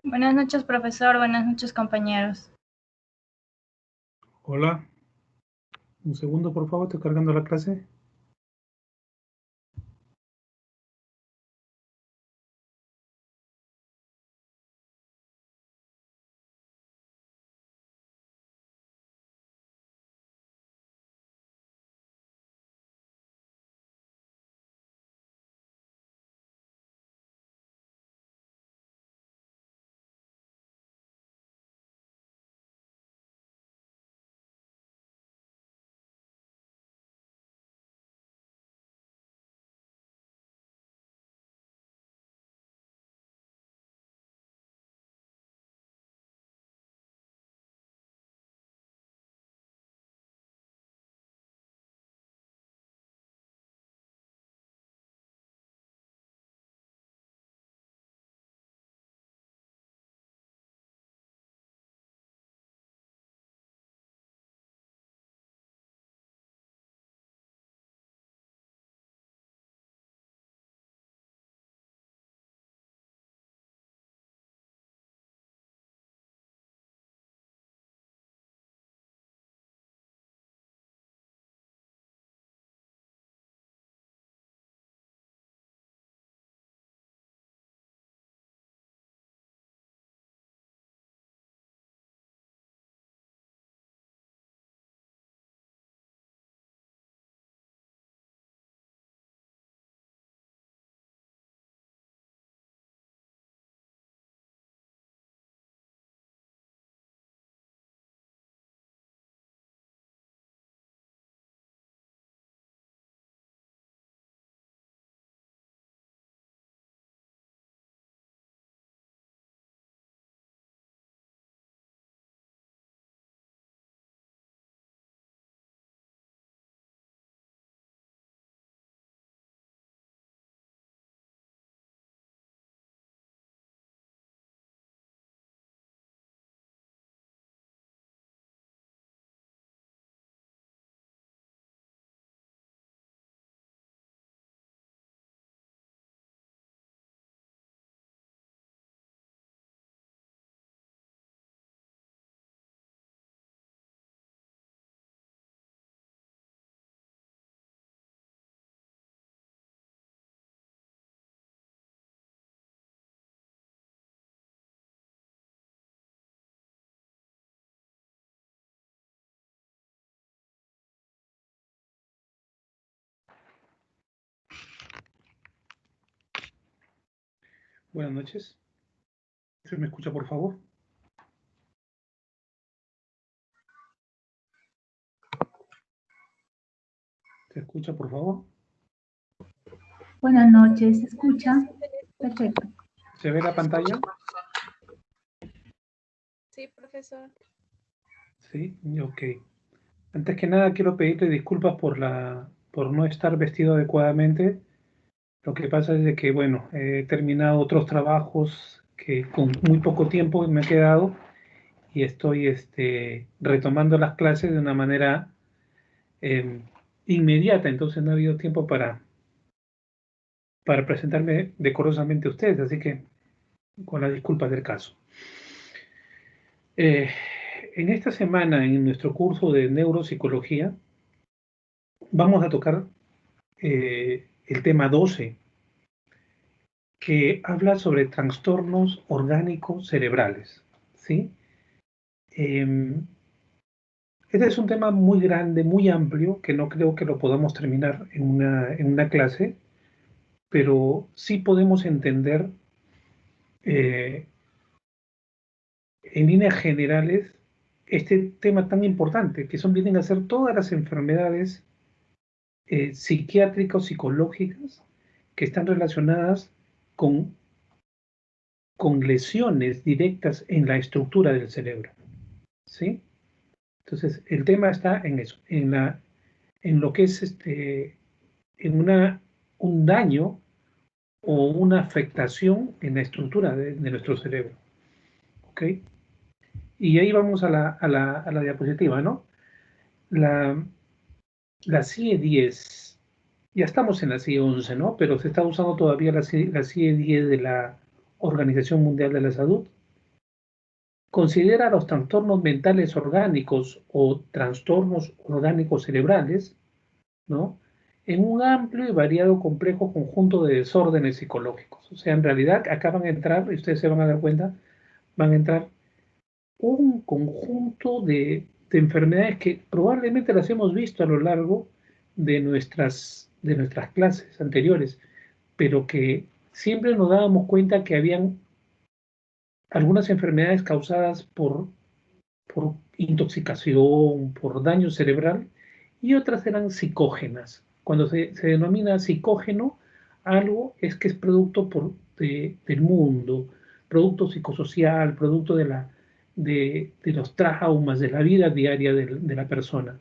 Buenas noches, profesor. Buenas noches, compañeros. Hola. Un segundo, por favor, estoy cargando la clase. Buenas noches. ¿Se me escucha, por favor? ¿Se escucha, por favor? Buenas noches, ¿se escucha? Perfecto. ¿Se ve la pantalla? Sí, profesor. Sí, ok. Antes que nada, quiero pedirte disculpas por no estar vestido adecuadamente. Lo que pasa es de que, bueno, he terminado otros trabajos que con muy poco tiempo me he quedado y estoy retomando las clases de una manera inmediata, entonces no ha habido tiempo para presentarme decorosamente a ustedes, así que con las disculpas del caso. En esta semana, en nuestro curso de neuropsicología, vamos a tocar el tema 12, que habla sobre trastornos orgánicos cerebrales, ¿sí? Este es un tema muy grande, muy amplio, que no creo que lo podamos terminar en una clase, pero sí podemos entender en líneas generales este tema tan importante, que vienen a ser todas las enfermedades psiquiátricas o psicológicas que están relacionadas con, con lesiones directas en la estructura del cerebro, ¿sí? Entonces, el tema está en eso, en lo que es un daño o una afectación en la estructura de nuestro cerebro, ¿ok? Y ahí vamos a la diapositiva, ¿no? La CIE 10, ya estamos en la CIE 11, ¿no? Pero se está usando todavía la CIE 10 de la Organización Mundial de la Salud. considera los trastornos mentales orgánicos o trastornos orgánicos cerebrales, ¿no?, en un amplio y variado complejo conjunto de desórdenes psicológicos. O sea, en realidad acá van a entrar, y ustedes se van a dar cuenta, van a entrar un conjunto de enfermedades que probablemente las hemos visto a lo largo de nuestras clases anteriores, pero que siempre nos dábamos cuenta que habían algunas enfermedades causadas por intoxicación, por daño cerebral, y otras eran psicógenas. Cuando se denomina psicógeno, algo es que es producto del mundo, producto psicosocial, producto de los traumas, de la vida diaria de la persona.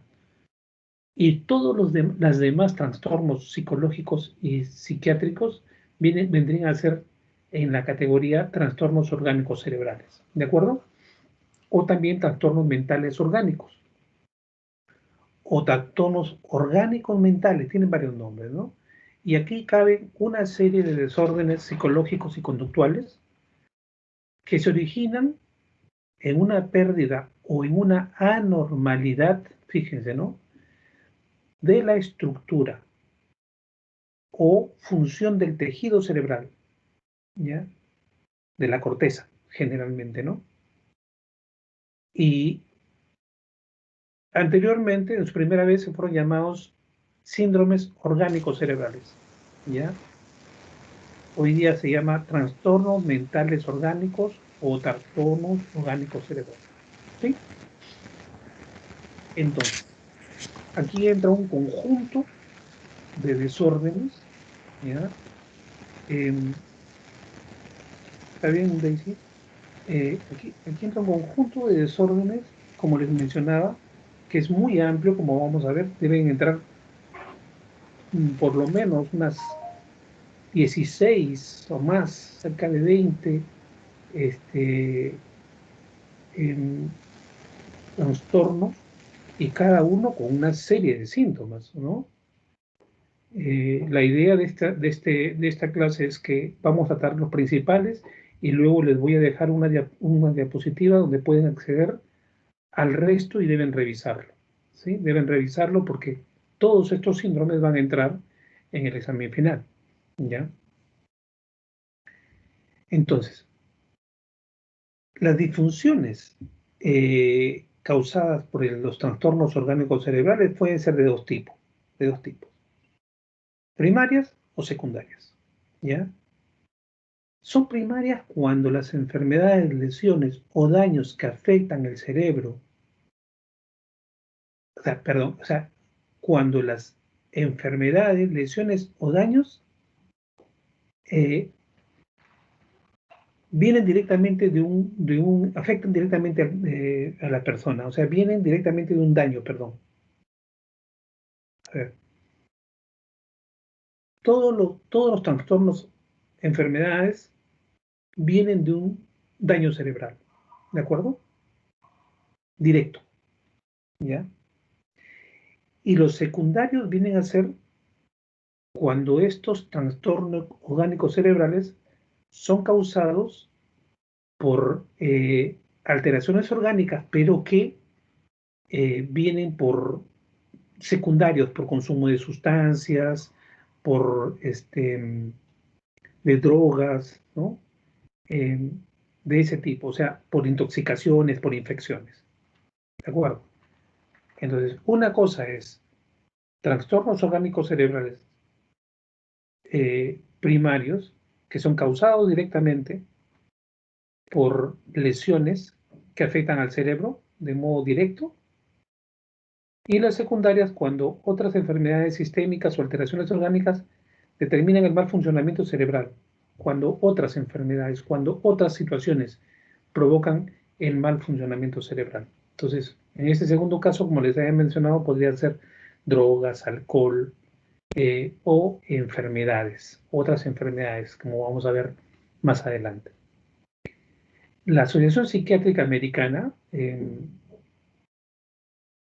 Y todos los demás trastornos psicológicos y psiquiátricos vendrían a ser en la categoría trastornos orgánicos cerebrales. ¿De acuerdo? O también trastornos mentales orgánicos, o trastornos orgánicos mentales, tienen varios nombres, ¿no? Y aquí caben una serie de desórdenes psicológicos y conductuales que se originan en una pérdida o en una anormalidad, fíjense, ¿no?, de la estructura o función del tejido cerebral, ¿ya?, de la corteza, generalmente, ¿no? Y anteriormente, en su primera vez, se fueron llamados síndromes orgánicos cerebrales, ¿ya? Hoy día se llama trastornos mentales orgánicos o trastornos orgánicos cerebrales, ¿sí? Entonces, aquí entra un conjunto de desórdenes, ¿ya? ¿Está bien, Daisy? Aquí entra un conjunto de desórdenes, como les mencionaba, que es muy amplio, como vamos a ver. Deben entrar por lo menos unas 16 o más, cerca de 20 trastornos, y cada uno con una serie de síntomas, ¿no? La idea de esta clase es que vamos a tratar los principales y luego les voy a dejar una diapositiva donde pueden acceder al resto y deben revisarlo, ¿sí? Deben revisarlo porque todos estos síndromes van a entrar en el examen final, ¿ya? Entonces, las disfunciones causadas por los trastornos orgánicos cerebrales pueden ser de dos tipos, primarias o secundarias, ¿ya? Son primarias cuando las enfermedades, lesiones o daños que afectan el cerebro, cuando las enfermedades, lesiones o daños eh, vienen directamente afectan directamente a la persona, o sea, vienen directamente de un daño, perdón. A ver. Todos los trastornos, enfermedades, vienen de un daño cerebral, ¿de acuerdo? Directo, ¿ya? Y los secundarios vienen a ser cuando estos trastornos orgánicos cerebrales son causados por alteraciones orgánicas, pero que vienen por secundarios, por consumo de sustancias, por de drogas, ¿no? De ese tipo, o sea, por intoxicaciones, por infecciones. ¿De acuerdo? Entonces, una cosa es trastornos orgánicos cerebrales primarios que son causados directamente por lesiones que afectan al cerebro de modo directo, y las secundarias cuando otras enfermedades sistémicas o alteraciones orgánicas determinan el mal funcionamiento cerebral, cuando otras enfermedades, cuando otras situaciones provocan el mal funcionamiento cerebral. Entonces, en este segundo caso, como les había mencionado, podrían ser drogas, alcohol o enfermedades, otras enfermedades, como vamos a ver más adelante. La Asociación Psiquiátrica Americana, me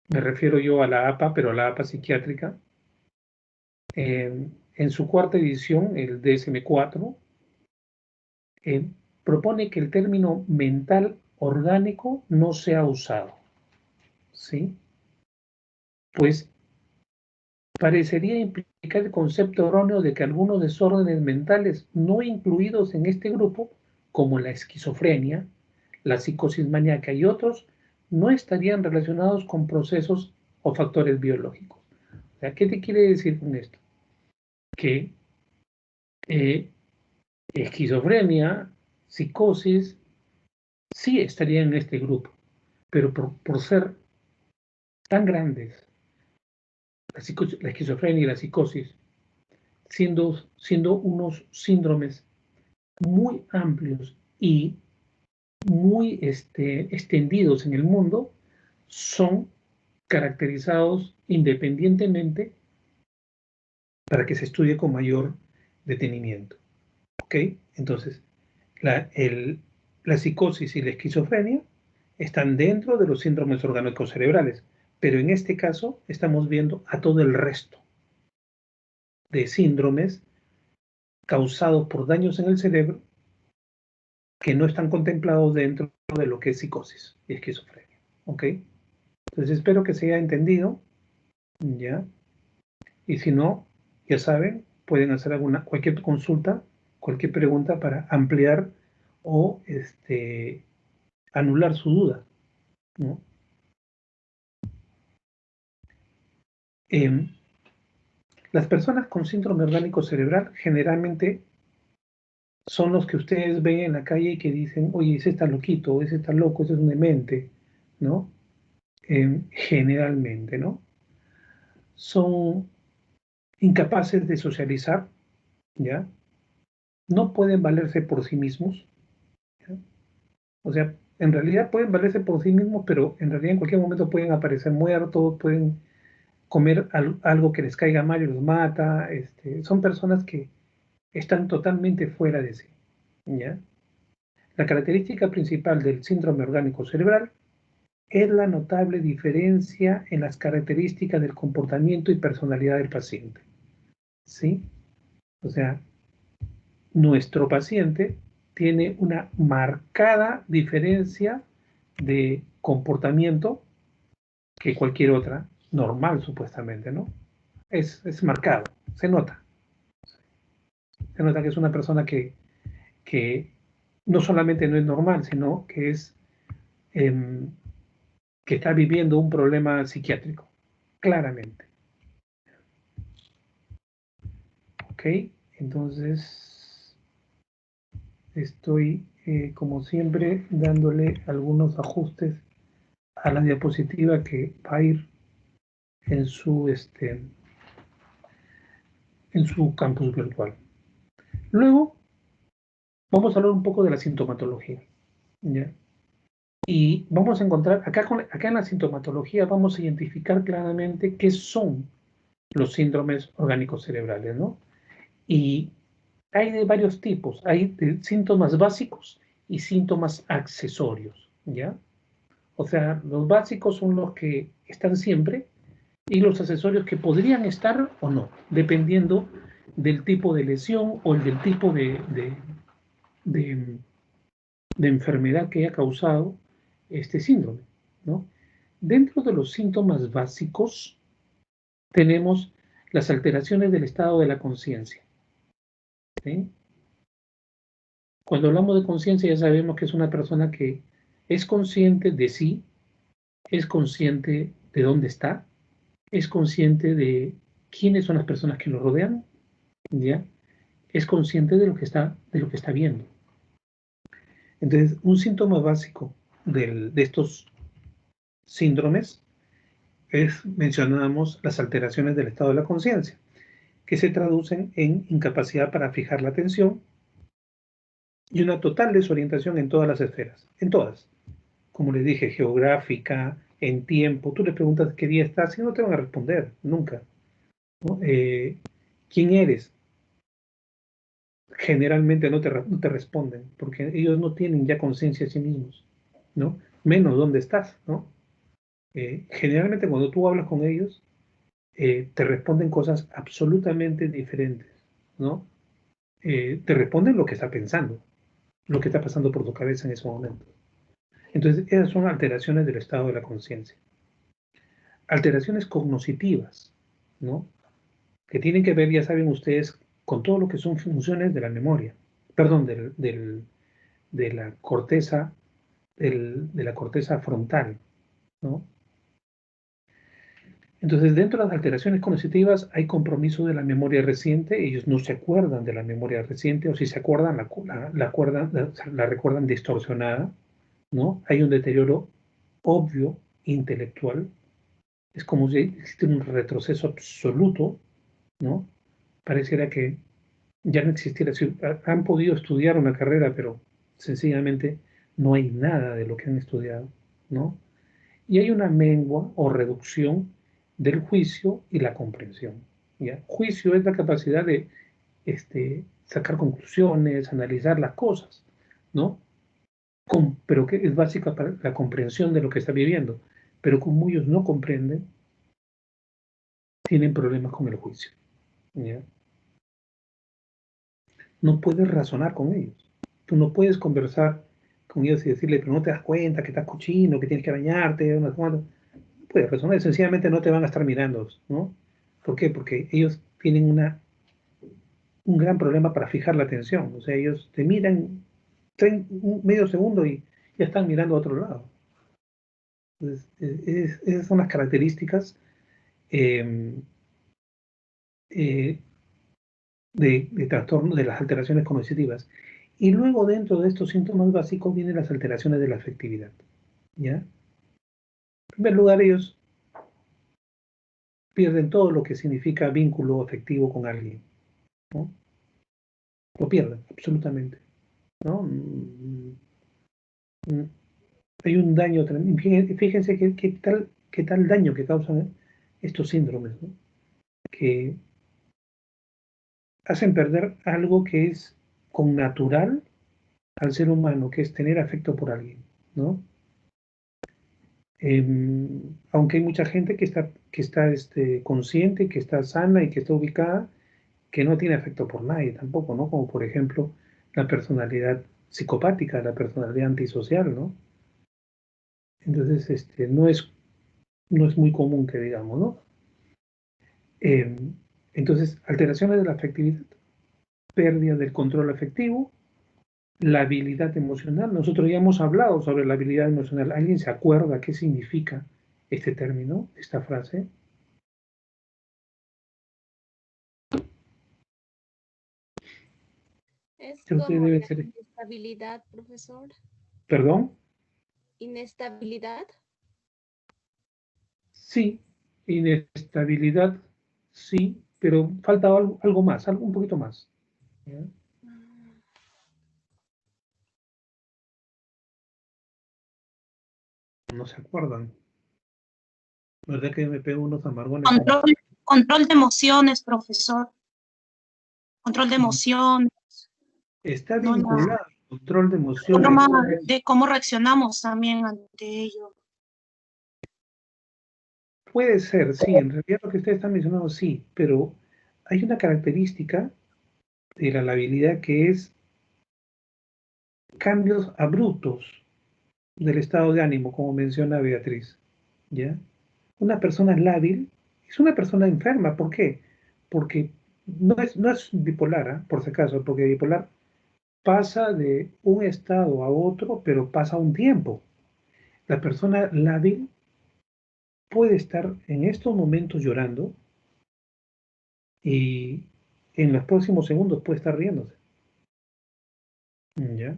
refiero yo a la APA, pero la APA psiquiátrica, en su cuarta edición, el DSM-4, propone que el término mental orgánico no se ha usado, ¿sí? Pues parecería implicar el concepto erróneo de que algunos desórdenes mentales no incluidos en este grupo, como la esquizofrenia, la psicosis maníaca y otros, no estarían relacionados con procesos o factores biológicos. O sea, ¿qué te quiere decir con esto? Que esquizofrenia, psicosis, sí estarían en este grupo, pero por ser tan grandes, la esquizofrenia y la psicosis, siendo unos síndromes muy amplios y muy extendidos en el mundo, son caracterizados independientemente para que se estudie con mayor detenimiento. ¿Ok? Entonces, la psicosis y la esquizofrenia están dentro de los síndromes orgánicos cerebrales, pero en este caso estamos viendo a todo el resto de síndromes causados por daños en el cerebro que no están contemplados dentro de lo que es psicosis y esquizofrenia. ¿Ok? Entonces espero que se haya entendido, ¿ya? Y si no, ya saben, pueden hacer cualquier consulta, cualquier pregunta para ampliar o anular su duda, ¿no? Las personas con síndrome orgánico cerebral generalmente son los que ustedes ven en la calle y que dicen, oye, ese está loquito, ese está loco, ese es un demente, ¿no? Generalmente, ¿no? Son incapaces de socializar, ¿ya? No pueden valerse por sí mismos, ¿ya? O sea, en realidad pueden valerse por sí mismos, pero en realidad en cualquier momento pueden aparecer muertos, pueden comer algo que les caiga mal y los mata. Son personas que están totalmente fuera de sí, ¿ya? La característica principal del síndrome orgánico cerebral es la notable diferencia en las características del comportamiento y personalidad del paciente, ¿sí? O sea, nuestro paciente tiene una marcada diferencia de comportamiento que cualquier otra normal, supuestamente, ¿no? Es marcado, se nota. Se nota que es una persona que no solamente no es normal, sino que que está viviendo un problema psiquiátrico, claramente. ¿Ok? Entonces, estoy, como siempre, dándole algunos ajustes a la diapositiva que va a ir en en su campus virtual. Luego, vamos a hablar un poco de la sintomatología, ¿ya? Y vamos a encontrar, acá en la sintomatología vamos a identificar claramente qué son los síndromes orgánicos cerebrales, ¿no? Y hay de varios tipos, hay de síntomas básicos y síntomas accesorios, ¿ya? O sea, los básicos son los que están siempre y los accesorios que podrían estar o no, dependiendo del tipo de lesión o del tipo de, de enfermedad que haya causado este síndrome, ¿no? Dentro de los síntomas básicos tenemos las alteraciones del estado de la conciencia, ¿sí? Cuando hablamos de conciencia ya sabemos que es una persona que es consciente de sí, es consciente de dónde está, es consciente de quiénes son las personas que lo rodean, ¿ya? Es consciente de lo que está viendo. Entonces, un síntoma básico de estos síndromes es, mencionamos, las alteraciones del estado de la conciencia, que se traducen en incapacidad para fijar la atención y una total desorientación en todas las esferas, en todas. Como les dije, geográfica, en tiempo. Tú le preguntas qué día estás y no te van a responder, nunca, ¿no? ¿Quién eres? Generalmente no te responden, porque ellos no tienen ya conciencia de sí mismos, ¿no? Menos dónde estás, ¿no? Generalmente cuando tú hablas con ellos, te responden cosas absolutamente diferentes, ¿no? Te responden lo que está pensando, lo que está pasando por tu cabeza en ese momento. Entonces, esas son alteraciones del estado de la conciencia. Alteraciones cognitivas, ¿no? Que tienen que ver, ya saben ustedes, con todo lo que son funciones de la memoria, perdón, de la corteza, de la corteza frontal, ¿no? Entonces, dentro de las alteraciones cognitivas hay compromiso de la memoria reciente, ellos no se acuerdan de la memoria reciente, o si se acuerdan, la recuerdan distorsionada, ¿no? Hay un deterioro obvio intelectual, es como si existe un retroceso absoluto, ¿no? Pareciera que ya no existiera. Si han podido estudiar una carrera, pero sencillamente no hay nada de lo que han estudiado, ¿no? Y hay una mengua o reducción del juicio y la comprensión, ¿ya? Juicio es la capacidad de sacar conclusiones, analizar las cosas, ¿no? Pero que es básica para la comprensión de lo que está viviendo. Pero como ellos no comprenden, tienen problemas con el juicio, ¿ya? No puedes razonar con ellos. Tú no puedes conversar con ellos y decirle, pero no te das cuenta que estás cochino, que tienes que bañarte, no puedes razonar, sencillamente no te van a estar mirando, ¿no? ¿Por qué? Porque ellos tienen un gran problema para fijar la atención. O sea, ellos te miran medio segundo y ya están mirando a otro lado. Entonces, esas son las características eh, eh, de trastorno de las alteraciones cognitivas. Y luego dentro de estos síntomas básicos vienen las alteraciones de la afectividad, ¿ya? En primer lugar, ellos pierden todo lo que significa vínculo afectivo con alguien, ¿no? Lo pierden, absolutamente, ¿no? Hay un daño tremendo. Fíjense qué tal daño que causan estos síndromes, ¿no? Que hacen perder algo que es con natural al ser humano, que es tener afecto por alguien, ¿no? Aunque hay mucha gente que está consciente, que está sana y que está ubicada, que no tiene afecto por nadie tampoco, ¿no? Como por ejemplo la personalidad psicopática, la personalidad antisocial, ¿no? Entonces, no es muy común que digamos, ¿no? Eh, entonces, alteraciones de la afectividad, pérdida del control afectivo, la habilidad emocional. Nosotros ya hemos hablado sobre la habilidad emocional. ¿Alguien se acuerda qué significa este término, esta frase? Es Creo que como debe la ser. inestabilidad, profesor. ¿Perdón? Inestabilidad. Sí, inestabilidad, sí, pero falta algo más, algo un poquito más. ¿Ya? No se acuerdan. ¿Verdad que me pego unos amargones? Control de emociones, profesor. Control de emociones. Está No, vinculado al control de forma emociones. de cómo reaccionamos también ante ello. Puede ser, sí, en realidad lo que ustedes están mencionando, sí, pero hay una característica de la labilidad que es cambios abruptos del estado de ánimo, como menciona Beatriz, ¿ya? Una persona lábil es una persona enferma. ¿Por qué? Porque no es bipolar, ¿eh? Por si acaso, porque bipolar pasa de un estado a otro, pero pasa un tiempo. La persona lábil puede estar en estos momentos llorando y en los próximos segundos puede estar riéndose, ¿ya?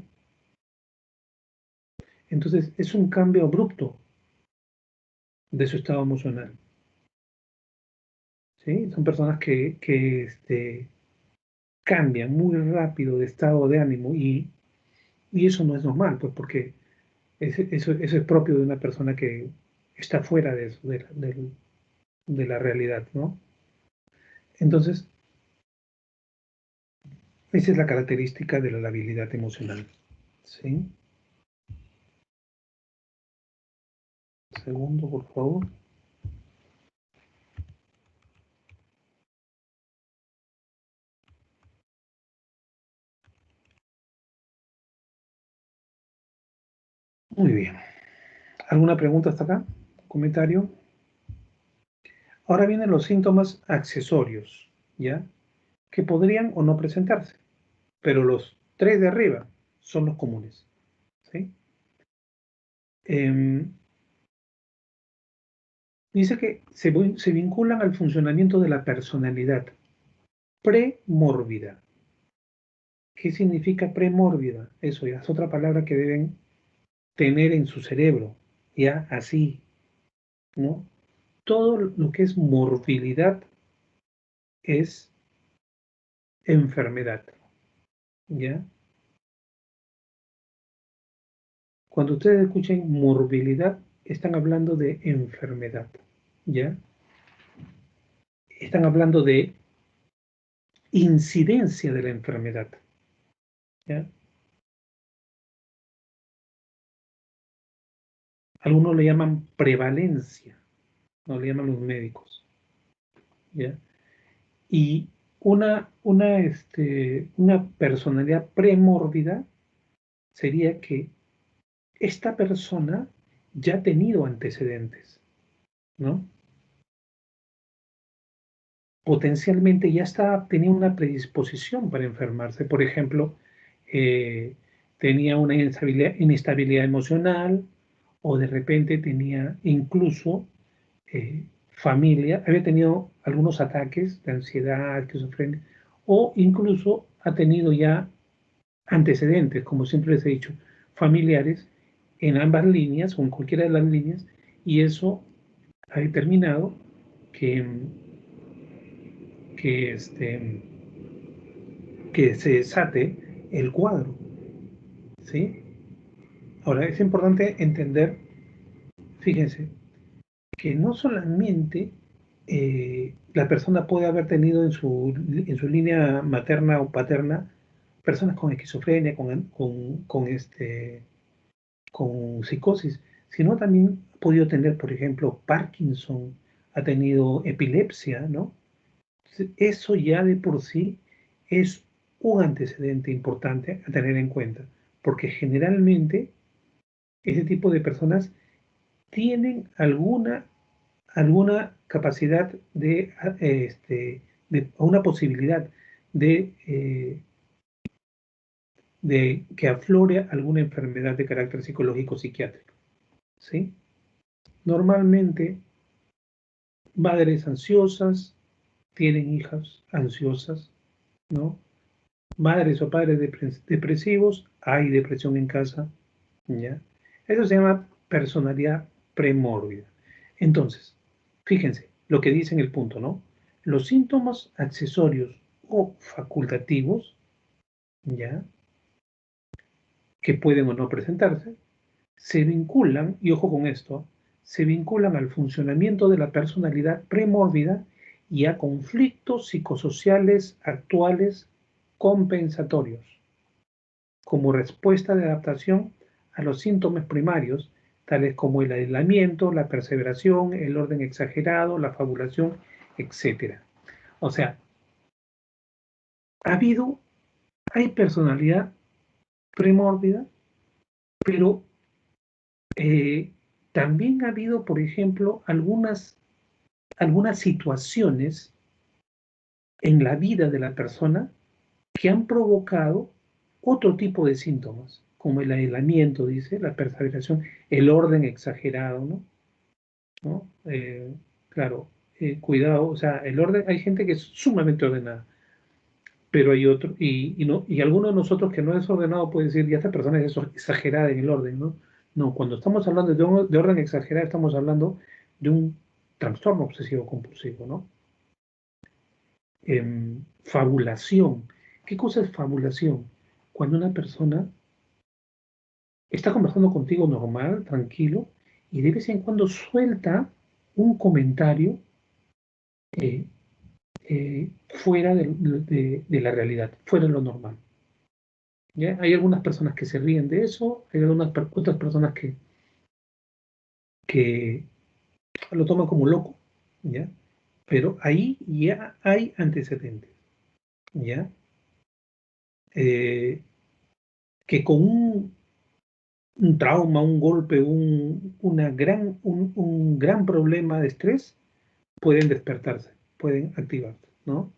Entonces es un cambio abrupto de su estado emocional, ¿sí? Son personas que cambian muy rápido de estado de ánimo y eso no es normal, pues porque eso es propio de una persona que está fuera de eso, de la realidad, ¿no? Entonces, esa es la característica de la labilidad emocional, ¿sí? Segundo, por favor. Muy bien. ¿Alguna pregunta hasta acá? ¿Comentario? Ahora vienen los síntomas accesorios, ¿ya? Que podrían o no presentarse, pero los 3 de arriba son los comunes, ¿sí? Dice que se vinculan al funcionamiento de la personalidad premórbida. ¿Qué significa premórbida? Eso ya es otra palabra que deben tener en su cerebro, ya así, ¿no? Todo lo que es morbilidad es enfermedad, ¿ya? Cuando ustedes escuchen morbilidad, están hablando de enfermedad, ¿ya? Están hablando de incidencia de la enfermedad, ¿ya? Algunos le llaman prevalencia, no le llaman los médicos, ¿ya? Y una personalidad premórbida sería que esta persona ya ha tenido antecedentes, ¿no? Potencialmente ya tenía una predisposición para enfermarse. Por ejemplo, tenía una inestabilidad emocional o de repente tenía incluso familia, había tenido algunos ataques de ansiedad, esquizofrenia, o incluso ha tenido ya antecedentes, como siempre les he dicho, familiares en ambas líneas o en cualquiera de las líneas, y eso ha determinado que, que, este, que se desate el cuadro, ¿sí? Ahora, es importante entender, fíjense, que no solamente la persona puede haber tenido en su línea materna o paterna personas con esquizofrenia, con psicosis, sino también ha podido tener, por ejemplo, Parkinson, ha tenido epilepsia, ¿no? Eso ya de por sí es un antecedente importante a tener en cuenta, porque generalmente ese tipo de personas tienen alguna capacidad una posibilidad de, de que aflore alguna enfermedad de carácter psicológico psiquiátrico, ¿sí? Normalmente, madres ansiosas tienen hijas ansiosas, ¿no? Madres o padres depresivos, hay depresión en casa, ¿ya? Eso se llama personalidad premórbida. Entonces, fíjense lo que dice en el punto, ¿no? Los síntomas accesorios o facultativos, ¿ya? Que pueden o no presentarse, se vinculan, y ojo con esto, se vinculan al funcionamiento de la personalidad premórbida y a conflictos psicosociales actuales compensatorios, como respuesta de adaptación a los síntomas primarios, tales como el aislamiento, la perseveración, el orden exagerado, la fabulación, etc. O sea, hay personalidad premórbida, pero también ha habido, por ejemplo, algunas situaciones en la vida de la persona que han provocado otro tipo de síntomas, como el aislamiento, dice, la perseveración, el orden exagerado, ¿no? ¿No? Claro, cuidado, o sea, el orden, hay gente que es sumamente ordenada, pero hay otro, y alguno de nosotros que no es ordenado puede decir, ya esta persona es exagerada en el orden, ¿no? No, cuando estamos hablando de orden exagerado, estamos hablando de un trastorno obsesivo compulsivo, ¿no? Fabulación. ¿Qué cosa es fabulación? Cuando una persona está conversando contigo normal, tranquilo, y de vez en cuando suelta un comentario eh, fuera de la realidad, fuera de lo normal. ¿Ya? Hay algunas personas que se ríen de eso, hay otras personas que lo toman como loco, ¿ya? Pero ahí ya hay antecedentes, ¿ya? Que con un trauma, un golpe, un gran problema de estrés, pueden despertarse, pueden activarse, ¿no?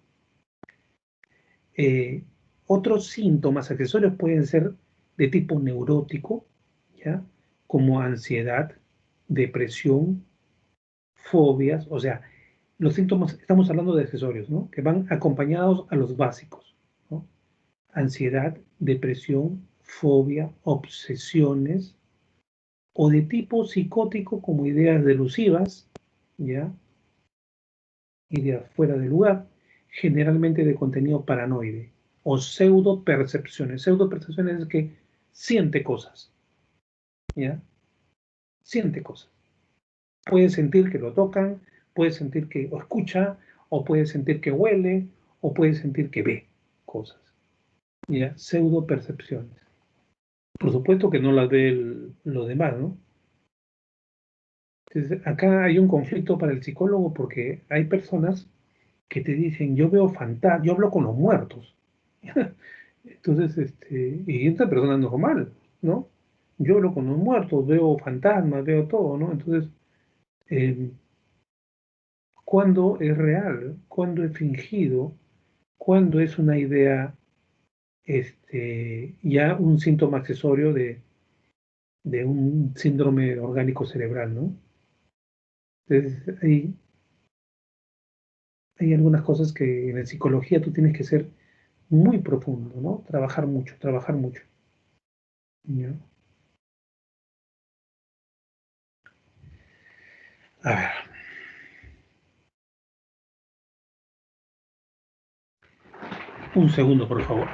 Otros síntomas accesorios pueden ser de tipo neurótico, ¿ya? Como ansiedad, depresión, fobias, o sea, los síntomas, estamos hablando de accesorios, ¿no? Que van acompañados a los básicos, ¿no? Ansiedad, depresión, fobia, obsesiones, o de tipo psicótico como ideas delusivas, ¿ya? Ideas fuera de lugar, generalmente de contenido paranoide, o pseudo-percepciones. Pseudo-percepciones es que siente cosas, ¿ya? Siente cosas. Puede sentir que lo tocan, puede sentir que o escucha, o puede sentir que huele, o puede sentir que ve cosas, ¿ya? Pseudo-percepciones. Por supuesto que no las ve los demás, ¿no? Entonces, acá hay un conflicto para el psicólogo porque hay personas que te dicen, yo veo fantasmas, yo hablo con los muertos. Entonces, y esta persona es normal, ¿no? Yo hablo con los muertos, veo fantasmas, veo todo, ¿no? Entonces, eh, ¿cuándo es real? ¿Cuándo es fingido? ¿Cuándo es una idea, ya un síntoma accesorio de un síndrome orgánico cerebral, ¿no? Entonces, hay algunas cosas que en la psicología tú tienes que ser muy profundo, ¿no? Trabajar mucho, trabajar mucho. ¿Ya? A ver. Un segundo, por favor.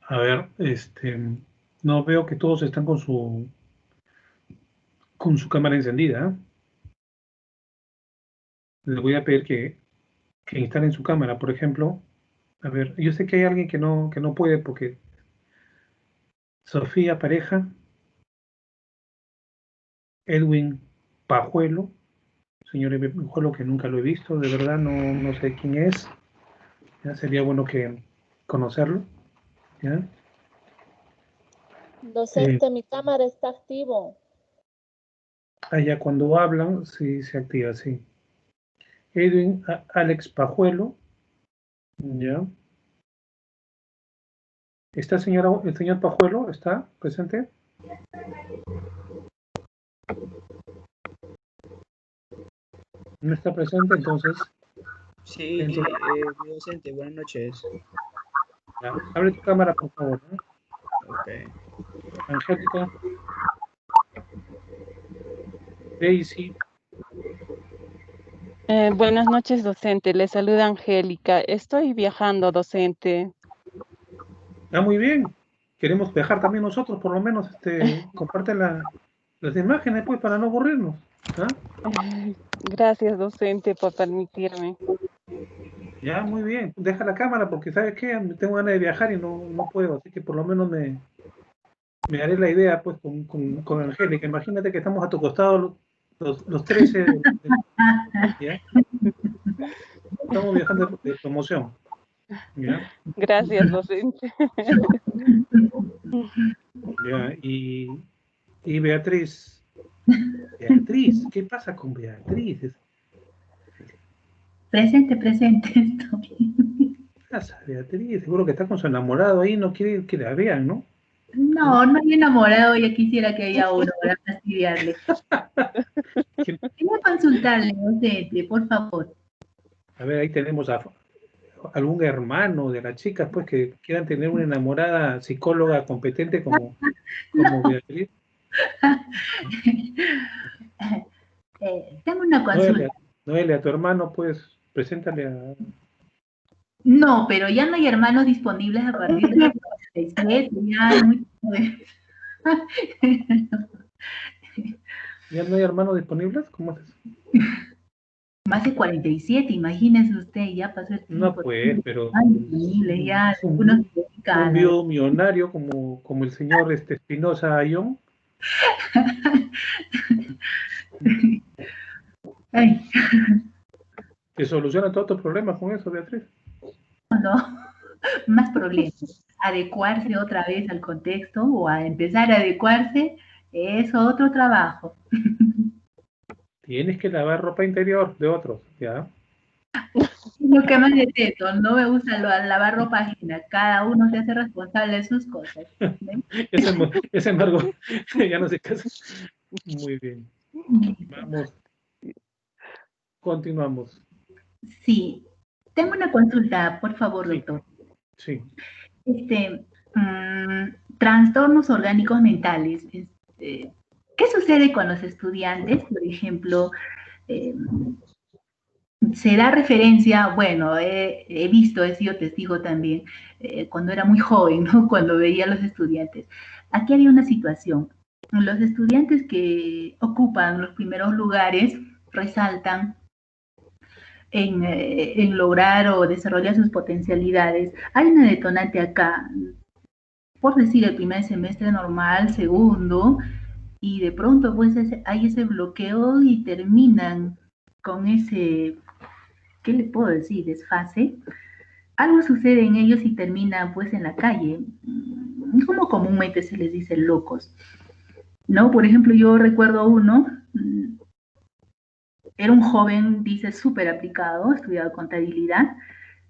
A ver, no veo que todos están con su cámara encendida. Les voy a pedir que instalen su cámara, por ejemplo. A ver, yo sé que hay alguien que no puede porque Sofía Pareja, Edwin Pajuelo, señor Edwin Pajuelo, que nunca lo he visto, de verdad no sé quién es. Ya sería bueno que conocerlo. ¿Ya? Docente, mi cámara está activo. Allá cuando hablan, sí se activa, sí. Edwin Alex Pajuelo, ¿ya? ¿Está el señor Pajuelo? ¿Está presente? No está presente, entonces. Sí, docente, buenas noches. Ya. Abre tu cámara, por favor, ¿no? Ok. Angélica. Daisy. Buenas noches, docente. Le saluda Angélica. Estoy viajando, docente. Muy bien. Queremos viajar también nosotros, por lo menos, comparte las imágenes, pues, para no aburrirnos. ¿Ah? Gracias, docente, por permitirme. Ya, muy bien. Deja la cámara porque, ¿sabes qué? Tengo ganas de viajar y no puedo, así que por lo menos me haré la idea, pues, con Angélica. Imagínate que estamos a tu costado los 13. ¿Ya? Estamos viajando de promoción. ¿Ya? Gracias, docente. Ya, y Beatriz. Beatriz, ¿qué pasa con Beatriz? Presente, estoy. ¿Qué pasa, Beatriz? Seguro que está con su enamorado ahí, no quiere que la vean, ¿no? No, no hay enamorado, ya quisiera que haya uno para fastidiarle. Quería consultarle, docente, por favor. A ver, ahí tenemos a algún hermano de la chica, pues, que quieran tener una enamorada psicóloga competente como Beatriz. Tengo una consulta. Noelia, a tu hermano, pues, preséntale a... No, pero ya no hay hermanos disponibles a partir de los 47, ya hay mucho. ¿Ya no hay hermanos disponibles? ¿Cómo es eso? Más de 47, imagínese usted, ya pasó el No, tiempo. pues, pero Ay, disponibles ya, algunos se dedican un a la- viudo millonario como el señor Espinosa Ayón. Ay, ¿Te soluciona todos tus problemas con eso, Beatriz? no, más problemas. Adecuarse otra vez al contexto o a empezar a adecuarse es otro trabajo. Tienes que lavar ropa interior de otros, ¿ya? Lo que más detesto, no me gusta lavar ropa ajena, cada uno se hace responsable de sus cosas. ¿Ven? Ese embargo ya no se casa. Muy bien. Vamos, continuamos. Sí, tengo una consulta, por favor, Sí, doctor. sí. Trastornos orgánicos mentales. ¿Qué sucede con los estudiantes? Por ejemplo, eh, se da referencia, bueno, he visto, he sido testigo también, cuando era muy joven, ¿no? Cuando veía a los estudiantes. Aquí había una situación. Los estudiantes que ocupan los primeros lugares resaltan en lograr o desarrollar sus potencialidades. Hay una detonante acá, por decir, el primer semestre normal, segundo, y de pronto pues hay ese bloqueo y terminan con ese, ¿qué le puedo decir? Desfase. Algo sucede en ellos y terminan pues en la calle, como comúnmente se les dice locos, ¿no? Por ejemplo, yo recuerdo uno, era un joven, dice, súper aplicado, estudiado contabilidad,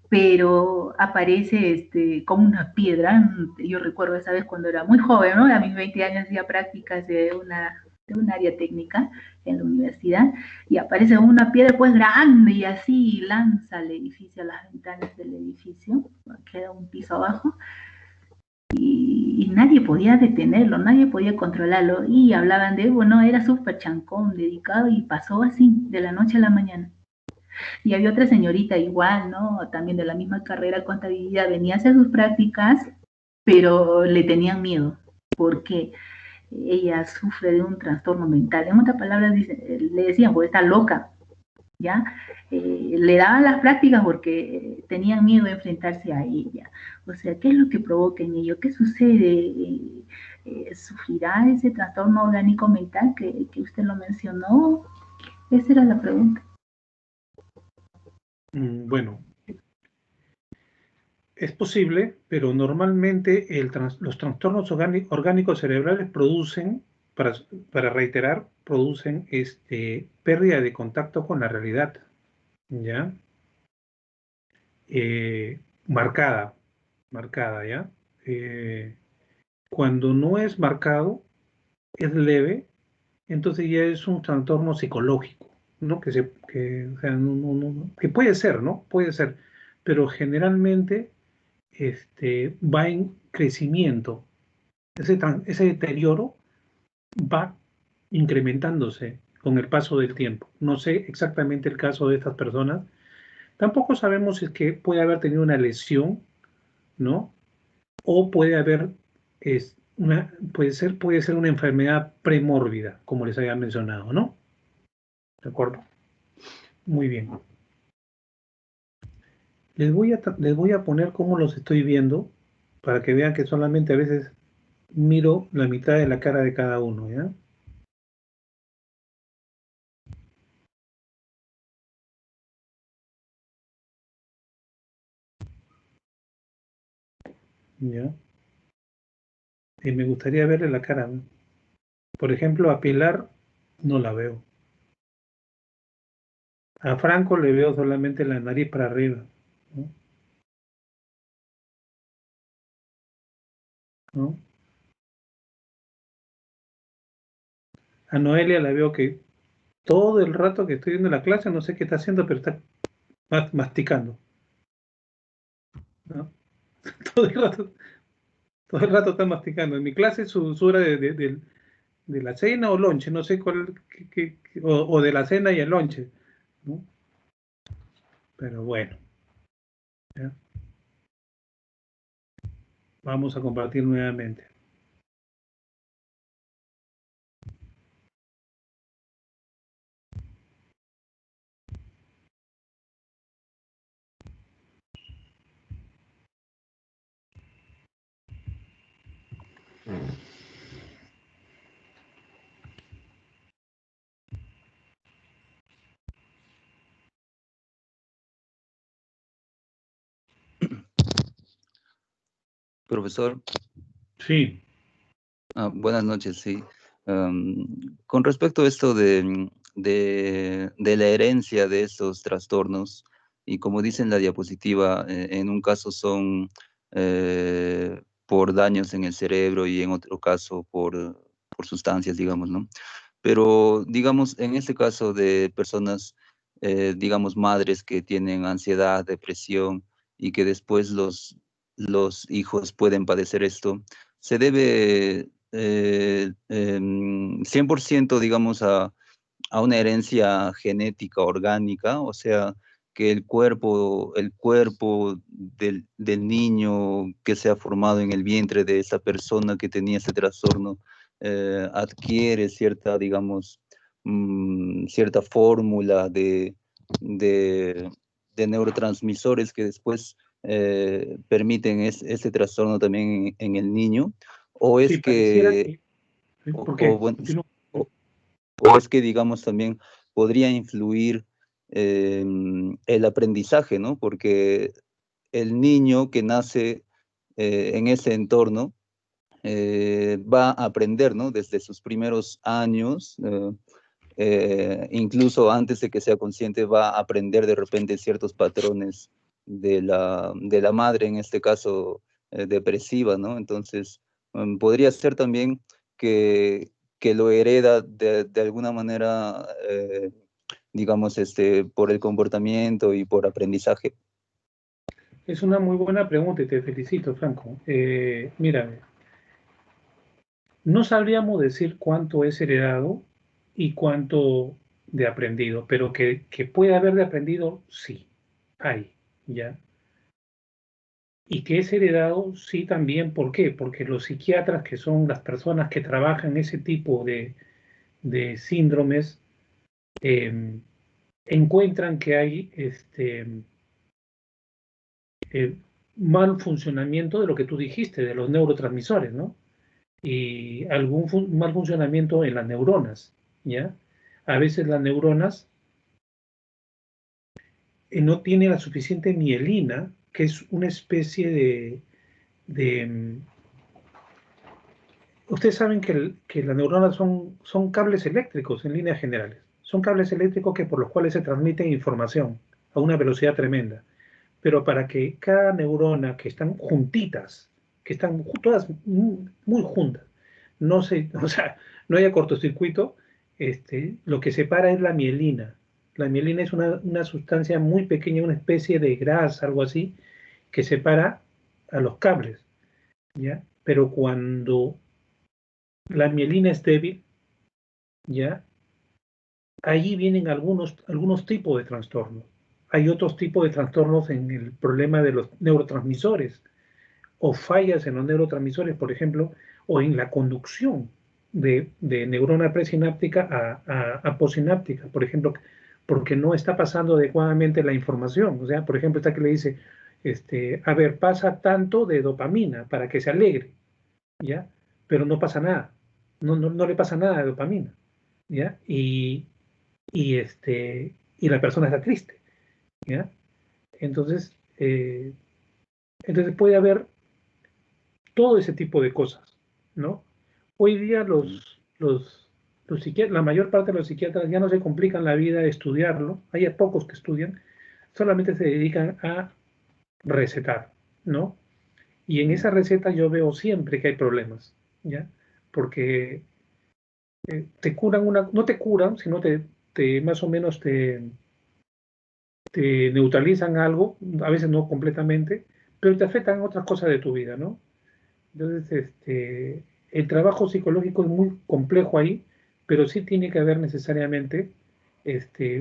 pero aparece como una piedra. Yo recuerdo esa vez cuando era muy joven, ¿no? A mis 20 años hacía prácticas de un área técnica en la universidad, y aparece una piedra pues grande y así lanza al edificio, a las ventanas del edificio, queda un piso abajo, y nadie podía detenerlo, nadie podía controlarlo, y hablaban de, bueno, era súper chancón, dedicado, y pasó así, de la noche a la mañana. Y había otra señorita igual, ¿no? También de la misma carrera, contabilidad, venía a hacer sus prácticas, pero le tenían miedo, porque ella sufre de un trastorno mental. En otras palabras, le decían, pues está loca, ¿ya? Le daban las prácticas porque tenían miedo de enfrentarse a ella. O sea, ¿qué es lo que provoca en ello? ¿Qué sucede? ¿Sufrirá ese trastorno orgánico mental que usted lo mencionó? Esa era la pregunta. Bueno, es posible, pero normalmente los trastornos orgánicos cerebrales producen, para reiterar, producen pérdida de contacto con la realidad, ¿ya? Marcada, ¿ya? Cuando no es marcado, es leve, entonces ya es un trastorno psicológico, ¿no? O sea, que puede ser, ¿no? Puede ser, pero generalmente va en crecimiento. Ese deterioro va incrementándose con el paso del tiempo. No sé exactamente el caso de estas personas. Tampoco sabemos si es que puede haber tenido una lesión, ¿no? O puede haber, puede ser una enfermedad premórbida, como les había mencionado, ¿no? ¿De acuerdo? Muy bien. Les voy a poner cómo los estoy viendo para que vean que solamente a veces miro la mitad de la cara de cada uno, ¿ya? ¿Ya? Y me gustaría verle la cara, ¿no? Por ejemplo, a Pilar no la veo. A Franco le veo solamente la nariz para arriba, ¿no? ¿No? A Noelia la veo que todo el rato que estoy viendo la clase, no sé qué está haciendo, pero está masticando, ¿no? Todo el rato está masticando. En mi clase su hora de la cena o lonche, no sé cuál, o de la cena y el lonche, ¿no? Pero bueno, ¿ya? Vamos a compartir nuevamente. Profesor, Sí. buenas noches, sí. Con respecto a esto de la herencia de estos trastornos, y como dice en la diapositiva, en un caso son por daños en el cerebro y en otro caso por sustancias, digamos, ¿no? Pero, digamos, en este caso de personas, digamos, madres que tienen ansiedad, depresión, y que después los hijos pueden padecer esto, se debe 100%, digamos, a una herencia genética orgánica, o sea, que el cuerpo del niño que se ha formado en el vientre de esa persona que tenía ese trastorno, adquiere cierta, digamos, cierta fórmula de, de neurotransmisores que después permiten ese trastorno también en el niño, o es Sí, pareciera que, que... ¿Por qué? bueno, Continúa. o es que, digamos, también podría influir el aprendizaje, ¿no? Porque el niño que nace en ese entorno va a aprender, ¿no? Desde sus primeros años, incluso antes de que sea consciente, va a aprender de repente ciertos patrones de la madre, en este caso depresiva, ¿no? Entonces, podría ser también que lo hereda de alguna manera, digamos, por el comportamiento y por aprendizaje. Es una muy buena pregunta y te felicito, Franco. Mira, no sabríamos decir cuánto es heredado y cuánto de aprendido, pero que puede haber de aprendido, sí, hay, ¿ya? Y que es heredado, sí, también. ¿Por qué? Porque los psiquiatras, que son las personas que trabajan ese tipo de síndromes, encuentran que hay mal funcionamiento de lo que tú dijiste, de los neurotransmisores, ¿no? Y algún mal funcionamiento en las neuronas, ¿ya? A veces las neuronas no tienen la suficiente mielina, que es una especie de ustedes saben que las neuronas son cables eléctricos en líneas generales. Son cables eléctricos por los cuales se transmite información a una velocidad tremenda. Pero para que cada neurona, que están juntitas, que están todas muy juntas, no o sea, no haya cortocircuito, lo que separa es la mielina. La mielina es una sustancia muy pequeña, una especie de grasa, algo así, que separa a los cables, ¿ya? Pero cuando la mielina es débil, ¿ya? Allí vienen algunos tipos de trastornos. Hay otros tipos de trastornos en el problema de los neurotransmisores o fallas en los neurotransmisores, por ejemplo, o en la conducción de neurona presináptica a postsináptica, por ejemplo, porque no está pasando adecuadamente la información. O sea, por ejemplo, está que le dice, a ver, pasa tanto de dopamina para que se alegre, ¿ya? Pero no pasa nada, no le pasa nada de dopamina, ¿ya? Y la persona está triste, ¿ya? Entonces, entonces puede haber todo ese tipo de cosas, ¿no? Hoy día los psiquiatras, la mayor parte de los psiquiatras ya no se complican la vida de estudiarlo, hay pocos que estudian, solamente se dedican a recetar, ¿no? Y en esa receta yo veo siempre que hay problemas, ¿ya? Porque te curan no te curan, sino te más o menos te neutralizan algo, a veces no completamente, pero te afectan otras cosas de tu vida, ¿no? Entonces, el trabajo psicológico es muy complejo ahí, pero sí tiene que haber necesariamente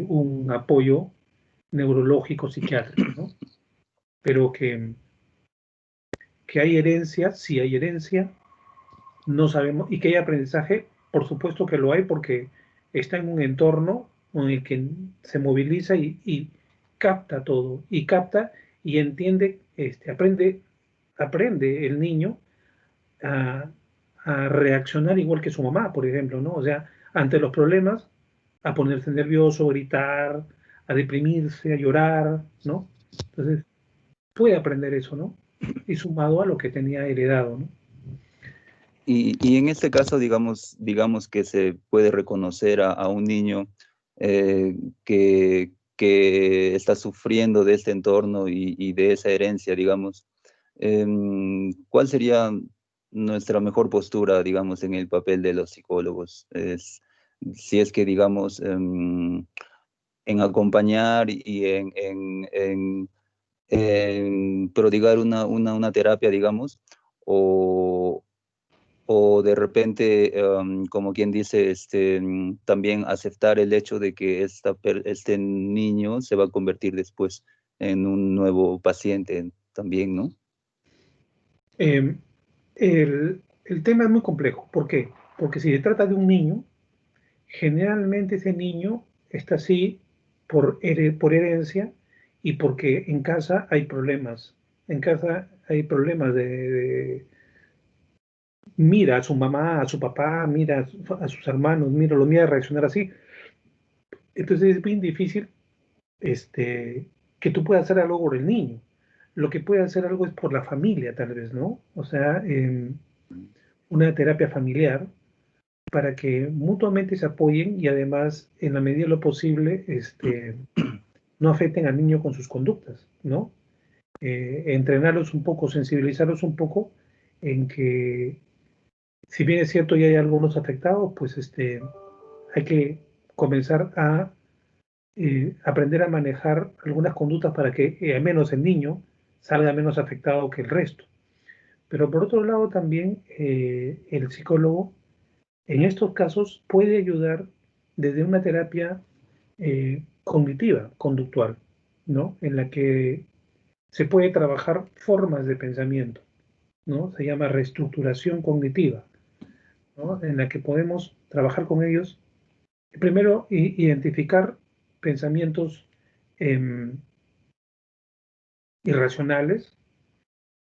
un apoyo neurológico, psiquiátrico, ¿no? Pero que hay herencia, sí hay herencia, no sabemos, y que hay aprendizaje, por supuesto que lo hay, porque está en un entorno en el que se moviliza y capta todo, y capta y entiende, aprende el niño a, a reaccionar igual que su mamá, por ejemplo, ¿no? O sea, ante los problemas, a ponerse nervioso, gritar, a deprimirse, a llorar, ¿no? Entonces, puede aprender eso, ¿no? Y sumado a lo que tenía heredado, ¿no? Y en este caso, digamos que se puede reconocer a un niño eh, que está sufriendo de este entorno y de esa herencia, digamos. ¿Cuál sería nuestra mejor postura, digamos, en el papel de los psicólogos? Si es que, digamos, en acompañar y en prodigar una terapia, digamos, o, o de repente, como quien dice, también aceptar el hecho de que este niño se va a convertir después en un nuevo paciente también, ¿no? Eh, el tema es muy complejo. ¿Por qué? Porque si se trata de un niño, generalmente ese niño está así por herencia y porque en casa hay problemas. En casa hay problemas mira a su mamá, a su papá, mira a sus hermanos, lo mira reaccionar así. Entonces es bien difícil que tú puedas hacer algo por el niño. Lo que puede hacer algo es por la familia, tal vez, ¿no? O sea, una terapia familiar para que mutuamente se apoyen y además, en la medida de lo posible, no afecten al niño con sus conductas, ¿no? Entrenarlos un poco, sensibilizarlos un poco en que, si bien es cierto, ya hay algunos afectados, pues hay que comenzar a aprender a manejar algunas conductas para que al menos el niño salga menos afectado que el resto. Pero por otro lado también el psicólogo en estos casos puede ayudar desde una terapia cognitiva, conductual, ¿no? En la que se puede trabajar formas de pensamiento, ¿no? Se llama reestructuración cognitiva, ¿no? En la que podemos trabajar con ellos. Primero, identificar pensamientos em, irracionales,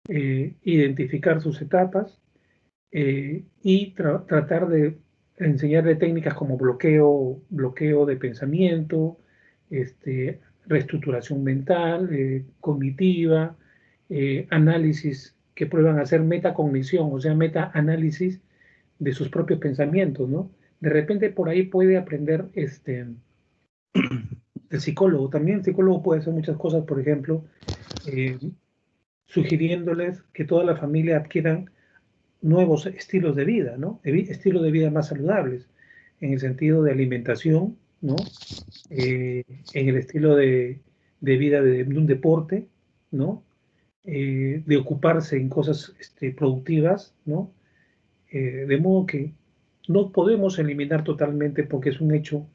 identificar sus etapas y tratar de enseñarle técnicas como bloqueo de pensamiento, reestructuración mental, cognitiva, análisis que prueban a hacer metacognición, o sea, metaanálisis de sus propios pensamientos, ¿no? De repente por ahí puede aprender el psicólogo. También el psicólogo puede hacer muchas cosas, por ejemplo, eh, sugiriéndoles que toda la familia adquieran nuevos estilos de vida, ¿no? Estilos de vida más saludables, en el sentido de alimentación, ¿no? En el estilo de vida de un deporte, ¿no? De ocuparse en cosas productivas, ¿no? De modo que no podemos eliminar totalmente porque es un hecho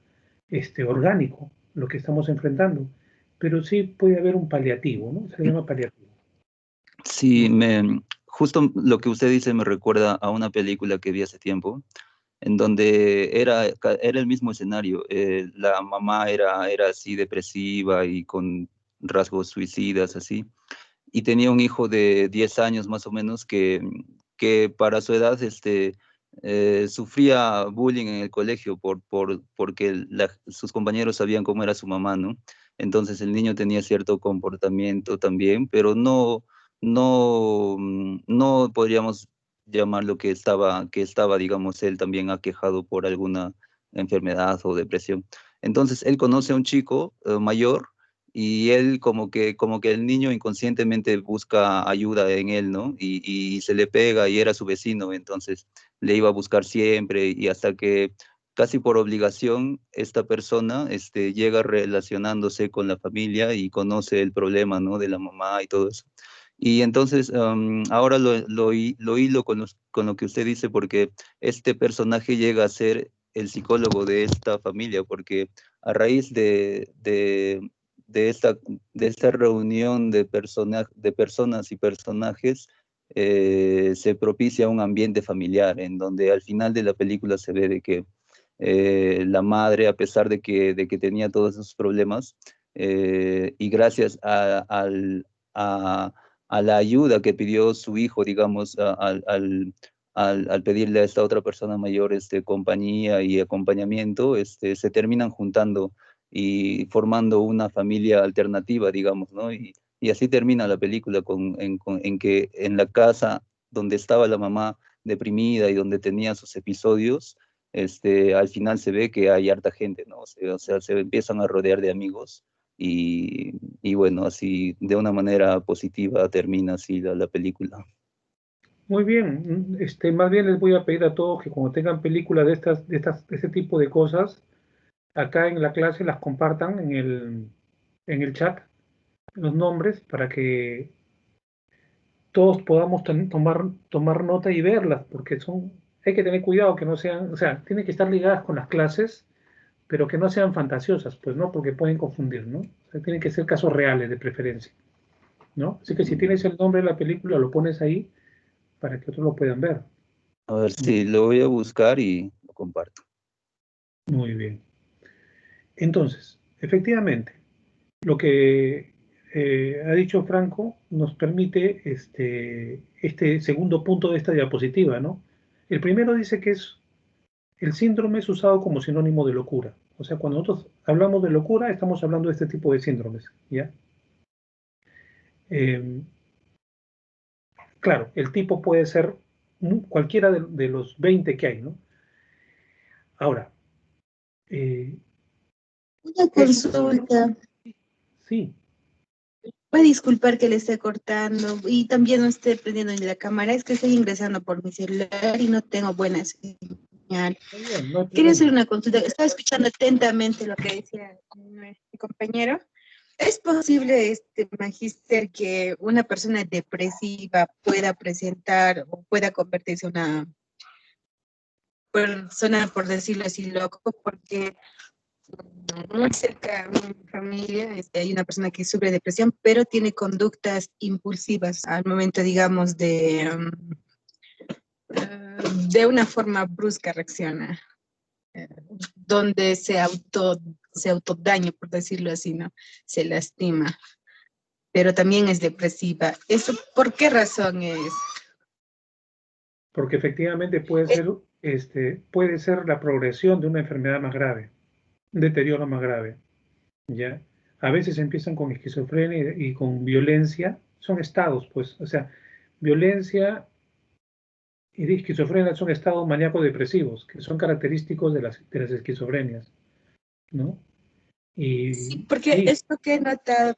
orgánico lo que estamos enfrentando, pero sí puede haber un paliativo, ¿no? Se le llama paliativo. Sí, justo lo que usted dice me recuerda a una película que vi hace tiempo, en donde era el mismo escenario. La mamá era así depresiva y con rasgos suicidas, así, y tenía un hijo de 10 años más o menos que para su edad sufría bullying en el colegio porque sus compañeros sabían cómo era su mamá, ¿no? Entonces el niño tenía cierto comportamiento también, pero no podríamos llamarlo que estaba, digamos, él también aquejado por alguna enfermedad o depresión. Entonces él conoce a un chico mayor y él como que el niño inconscientemente busca ayuda en él, ¿no? Y se le pega y era su vecino, entonces le iba a buscar siempre y hasta que casi por obligación, esta persona llega relacionándose con la familia y conoce el problema, ¿no? De la mamá y todo eso. Y entonces, ahora lo hilo con lo que usted dice, porque este personaje llega a ser el psicólogo de esta familia, porque a raíz de esta reunión de personas y personajes, se propicia un ambiente familiar, en donde al final de la película se ve de que la madre, a pesar de que tenía todos esos problemas, y gracias a la ayuda que pidió su hijo, digamos, al pedirle a esta otra persona mayor compañía y acompañamiento, se terminan juntando y formando una familia alternativa, digamos, ¿no? Y así termina la película en que en la casa donde estaba la mamá deprimida y donde tenía sus episodios, al final se ve que hay harta gente, ¿no? O sea, se empiezan a rodear de amigos y bueno, así de una manera positiva termina así la película. Muy bien, más bien les voy a pedir a todos que cuando tengan películas de este tipo de cosas, acá en la clase las compartan en el chat, los nombres, para que todos podamos tomar nota y verlas, porque hay que tener cuidado que no sean, o sea, tienen que estar ligadas con las clases, pero que no sean fantasiosas, pues, ¿no? Porque pueden confundir, ¿no? O sea, tienen que ser casos reales de preferencia, ¿no? Así que si tienes el nombre de la película, lo pones ahí para que otros lo puedan ver. A ver, sí, lo voy a buscar y lo comparto. Muy bien. Entonces, efectivamente, lo que ha dicho Franco nos permite este segundo punto de esta diapositiva, ¿no? El primero dice que el síndrome es usado como sinónimo de locura. O sea, cuando nosotros hablamos de locura, estamos hablando de este tipo de síndromes, ¿ya? Claro, el tipo puede ser cualquiera de los 20 que hay, ¿no? Ahora, Una consulta. Sí. Puede disculpar que le esté cortando y también no esté prendiendo en la cámara, es que estoy ingresando por mi celular y no tengo buena señal. Quería hacer una consulta, estaba escuchando atentamente lo que decía mi compañero. ¿Es posible, magíster, que una persona depresiva pueda presentar o pueda convertirse en una persona, por decirlo así, loco? Porque muy cerca a mi familia hay una persona que sufre depresión, pero tiene conductas impulsivas al momento, digamos, de una forma brusca reacciona, donde se autodaña, por decirlo así, ¿no? Se lastima, pero también es depresiva. ¿Eso por qué razón es? Porque efectivamente puede ser la progresión de una enfermedad más grave, un deterioro más grave, ¿ya? A veces empiezan con esquizofrenia y con violencia, son estados, pues, o sea, violencia y esquizofrenia son estados maníaco-depresivos, que son característicos de las esquizofrenias, ¿no? Sí, porque es lo que he notado,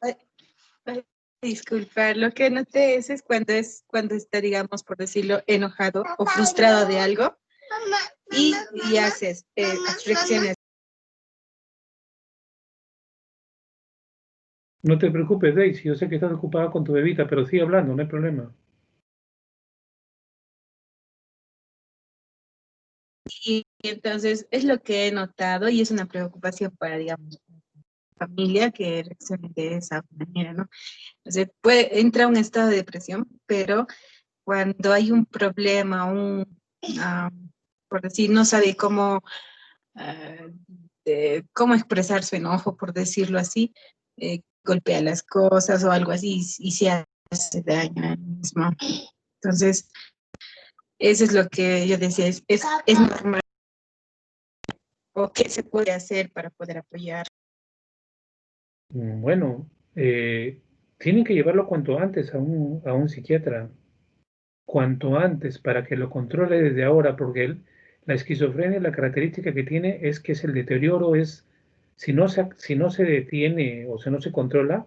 disculpa, lo que noté es cuando está, digamos, por decirlo, enojado o frustrado de algo y haces reacciones. No te preocupes, Daisy, yo sé que estás ocupada con tu bebita, pero sigue hablando, no hay problema. Y entonces es lo que he notado y es una preocupación para, digamos, la familia que reaccione de esa manera, ¿no? Entonces entra un estado de depresión, pero cuando hay un problema, por decir, no sabe cómo expresar su enojo, por decirlo así, golpea las cosas o algo así y se hace daño a él mismo. Entonces, eso es lo que yo decía, es normal. ¿O qué se puede hacer para poder apoyar? Bueno, tienen que llevarlo cuanto antes a un psiquiatra, cuanto antes, para que lo controle desde ahora, porque la esquizofrenia, la característica que tiene es que el deterioro si no se detiene o si no se controla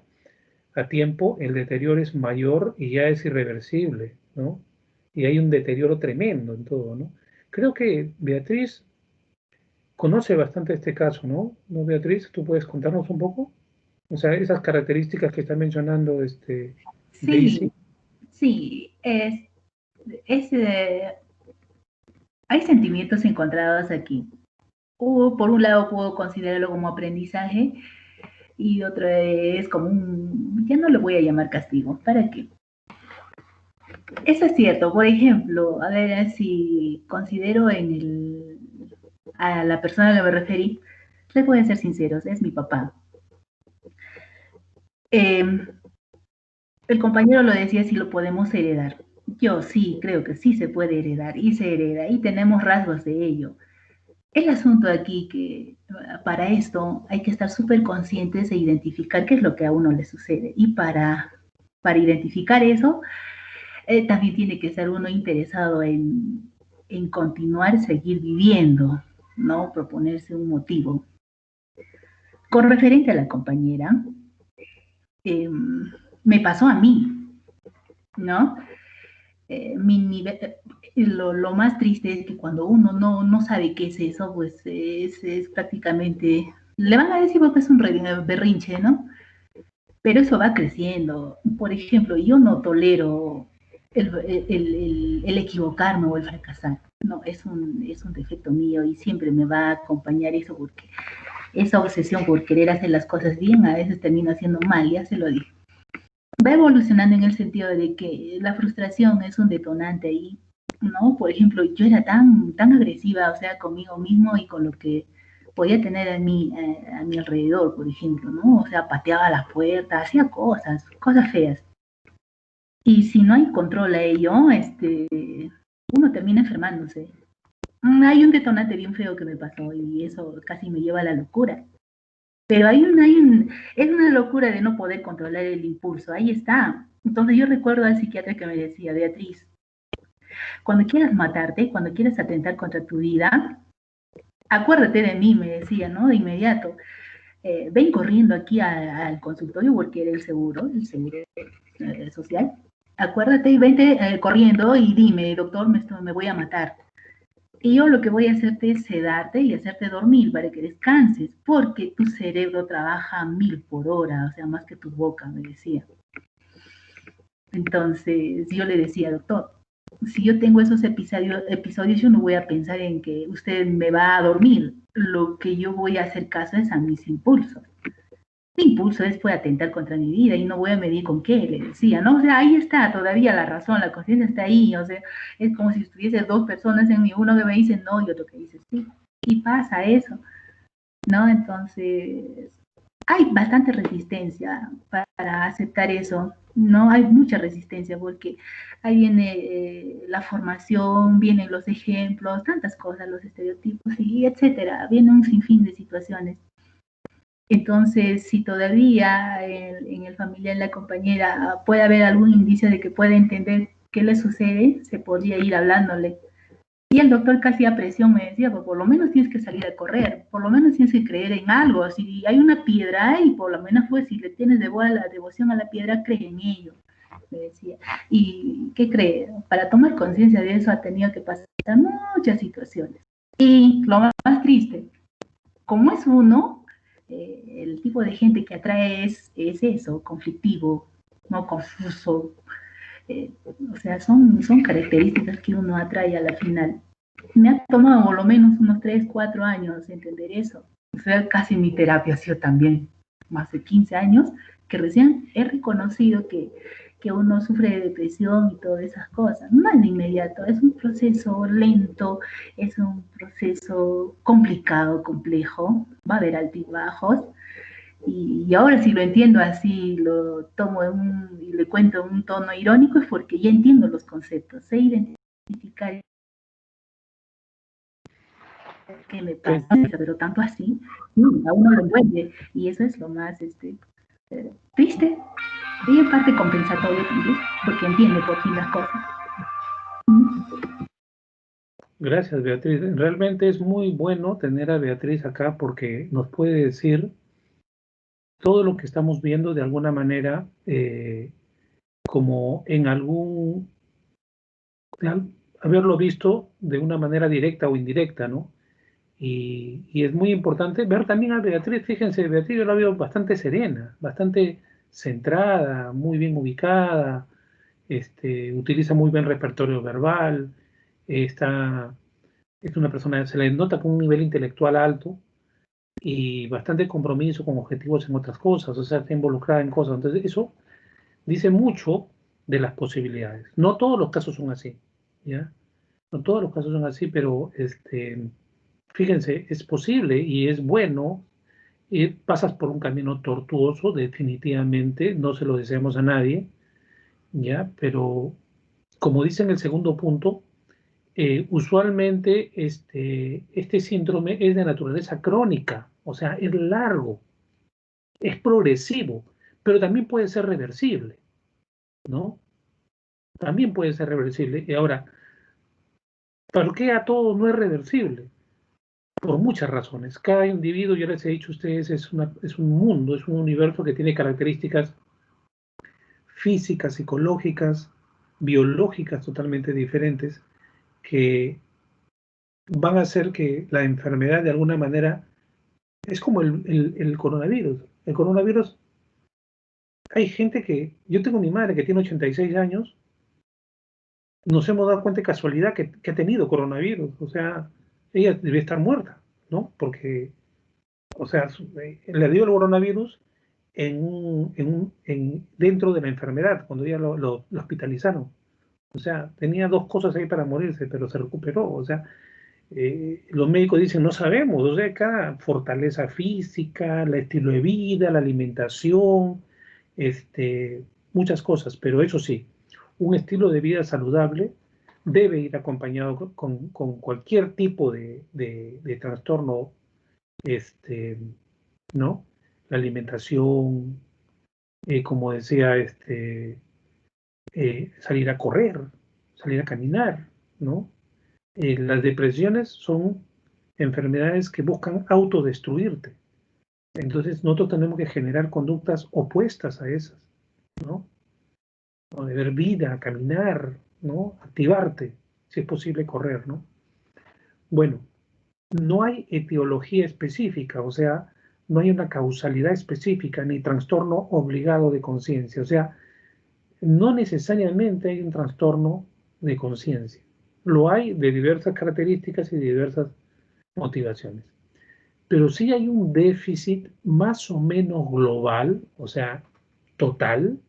a tiempo, el deterioro es mayor y ya es irreversible, ¿no? Y hay un deterioro tremendo en todo, ¿no? Creo que Beatriz conoce bastante este caso, ¿no? ¿No, Beatriz? ¿Tú puedes contarnos un poco? O sea, esas características que está mencionando Daisy. Sí, hay sentimientos encontrados aquí. Por un lado puedo considerarlo como aprendizaje y otro es como ya no lo voy a llamar castigo, ¿para qué? Eso es cierto, por ejemplo, a ver si considero a la persona a la que me referí, les voy a ser sinceros, es mi papá. El compañero lo decía si lo podemos heredar. Yo sí, creo que sí se puede heredar y se hereda y tenemos rasgos de ello. El asunto aquí que para esto hay que estar súper conscientes e identificar qué es lo que a uno le sucede. Y para identificar eso, también tiene que ser uno interesado en continuar, seguir viviendo, ¿no? Proponerse un motivo. Con referente a la compañera, me pasó a mí, ¿no? Mi nivel, lo más triste es que cuando uno no sabe qué es eso, pues es prácticamente, le van a decir porque es un berrinche, ¿no? Pero eso va creciendo. Por ejemplo, yo no tolero el equivocarme o el fracasar. No, es un defecto mío y siempre me va a acompañar eso porque esa obsesión por querer hacer las cosas bien a veces termino haciendo mal, ya se lo dije. Va evolucionando en el sentido de que la frustración es un detonante ahí, ¿no? Por ejemplo, yo era tan agresiva, o sea, conmigo mismo y con lo que podía tener a mi alrededor, por ejemplo, ¿no? O sea, pateaba la puerta, hacía cosas feas. Y si no hay control a ello, uno termina enfermándose. Hay un detonante bien feo que me pasó y eso casi me lleva a la locura. Pero es una locura de no poder controlar el impulso, ahí está. Entonces yo recuerdo al psiquiatra que me decía, Beatriz, cuando quieras matarte, cuando quieras atentar contra tu vida, acuérdate de mí, me decía, ¿no? De inmediato. Ven corriendo aquí al consultorio porque era el seguro social. Acuérdate y vente corriendo y dime, doctor, me voy a matar. Y yo lo que voy a hacerte es sedarte y hacerte dormir para que descanses, porque tu cerebro trabaja a 1000 por hora, o sea, más que tu boca, me decía. Entonces yo le decía, doctor, si yo tengo esos episodios, yo no voy a pensar en que usted me va a dormir. Lo que yo voy a hacer caso es a mis impulsos. Mi impulso es puede atentar contra mi vida y no voy a medir con qué, le decía, ¿no? O sea, ahí está todavía la razón, la conciencia está ahí, o sea, es como si estuviese dos personas en mí, uno que me dice no y otro que dice sí, y pasa eso, ¿no? Entonces, hay bastante resistencia para aceptar eso, ¿no? Hay mucha resistencia porque ahí viene la formación, vienen los ejemplos, tantas cosas, los estereotipos y etcétera, viene un sinfín de situaciones. Entonces, si todavía en el familiar, en la compañera, puede haber algún indicio de que puede entender qué le sucede, se podría ir hablándole. Y el doctor casi a presión me decía, pues por lo menos tienes que salir a correr, por lo menos tienes que creer en algo. Si hay una piedra ahí, por lo menos pues si le tienes la devoción a la piedra, cree en ello, me decía. ¿Y qué cree? Para tomar conciencia de eso ha tenido que pasar muchas situaciones. Y lo más triste, como es uno, el tipo de gente que atrae es eso, conflictivo, no confuso. O sea, son características que uno atrae a la final. Me ha tomado por lo menos unos 3, 4 años entender eso. O sea, casi mi terapia ha sido también más de 15 años, que recién he reconocido que uno sufre de depresión y todas esas cosas. No es de inmediato, es un proceso lento, es un proceso complicado, complejo, va a haber altibajos. Y ahora si lo entiendo así, lo tomo y le cuento en un tono irónico, es porque ya entiendo los conceptos, sé identificar qué me pasa, pero tanto así, a uno lo envuelve, y eso es lo más triste, y en parte compensatorio también, porque entiende por fin las cosas. Gracias, Beatriz. Realmente es muy bueno tener a Beatriz acá porque nos puede decir todo lo que estamos viendo de alguna manera, como en haberlo visto de una manera directa o indirecta, ¿no? Y es muy importante ver también a Beatriz. Fíjense, Beatriz yo la veo bastante serena, bastante centrada, muy bien ubicada, utiliza muy bien repertorio verbal, está, es una persona, se le nota con un nivel intelectual alto y bastante compromiso con objetivos en otras cosas, o sea, está involucrada en cosas. Entonces, eso dice mucho de las posibilidades. No todos los casos son así, ¿ya? No todos los casos son así, pero fíjense, es posible y es bueno. Pasas por un camino tortuoso, definitivamente, no se lo deseamos a nadie, ¿ya? Pero, como dice en el segundo punto, usualmente este síndrome es de naturaleza crónica, o sea, es largo, es progresivo, pero también puede ser reversible, ¿no? También puede ser reversible. Y ahora, ¿por qué a todo no es reversible? Por muchas razones. Cada individuo, yo les he dicho a ustedes, es un mundo, es un universo que tiene características físicas, psicológicas, biológicas totalmente diferentes, que van a hacer que la enfermedad de alguna manera es como el coronavirus. El coronavirus, hay gente que, yo tengo mi madre que tiene 86 años, nos hemos dado cuenta de casualidad que ha tenido coronavirus, o sea, ella debe estar muerta, ¿no? Porque, o sea, le dio el coronavirus dentro de la enfermedad, cuando ella lo hospitalizaron. O sea, tenía dos cosas ahí para morirse, pero se recuperó. O sea, los médicos dicen, no sabemos. O sea, cada fortaleza física, el estilo de vida, la alimentación, muchas cosas. Pero eso sí, un estilo de vida saludable debe ir acompañado con cualquier tipo de trastorno, ¿no? La alimentación, como decía, salir a correr, salir a caminar, ¿no? Las depresiones son enfermedades que buscan autodestruirte. Entonces nosotros tenemos que generar conductas opuestas a esas, ¿no? O de ver vida, caminar, ¿no? Activarte, si es posible correr, ¿no? Bueno, no hay etiología específica, o sea, no hay una causalidad específica ni trastorno obligado de conciencia, o sea, no necesariamente hay un trastorno de conciencia. Lo hay de diversas características y de diversas motivaciones. Pero sí hay un déficit más o menos global, o sea, total,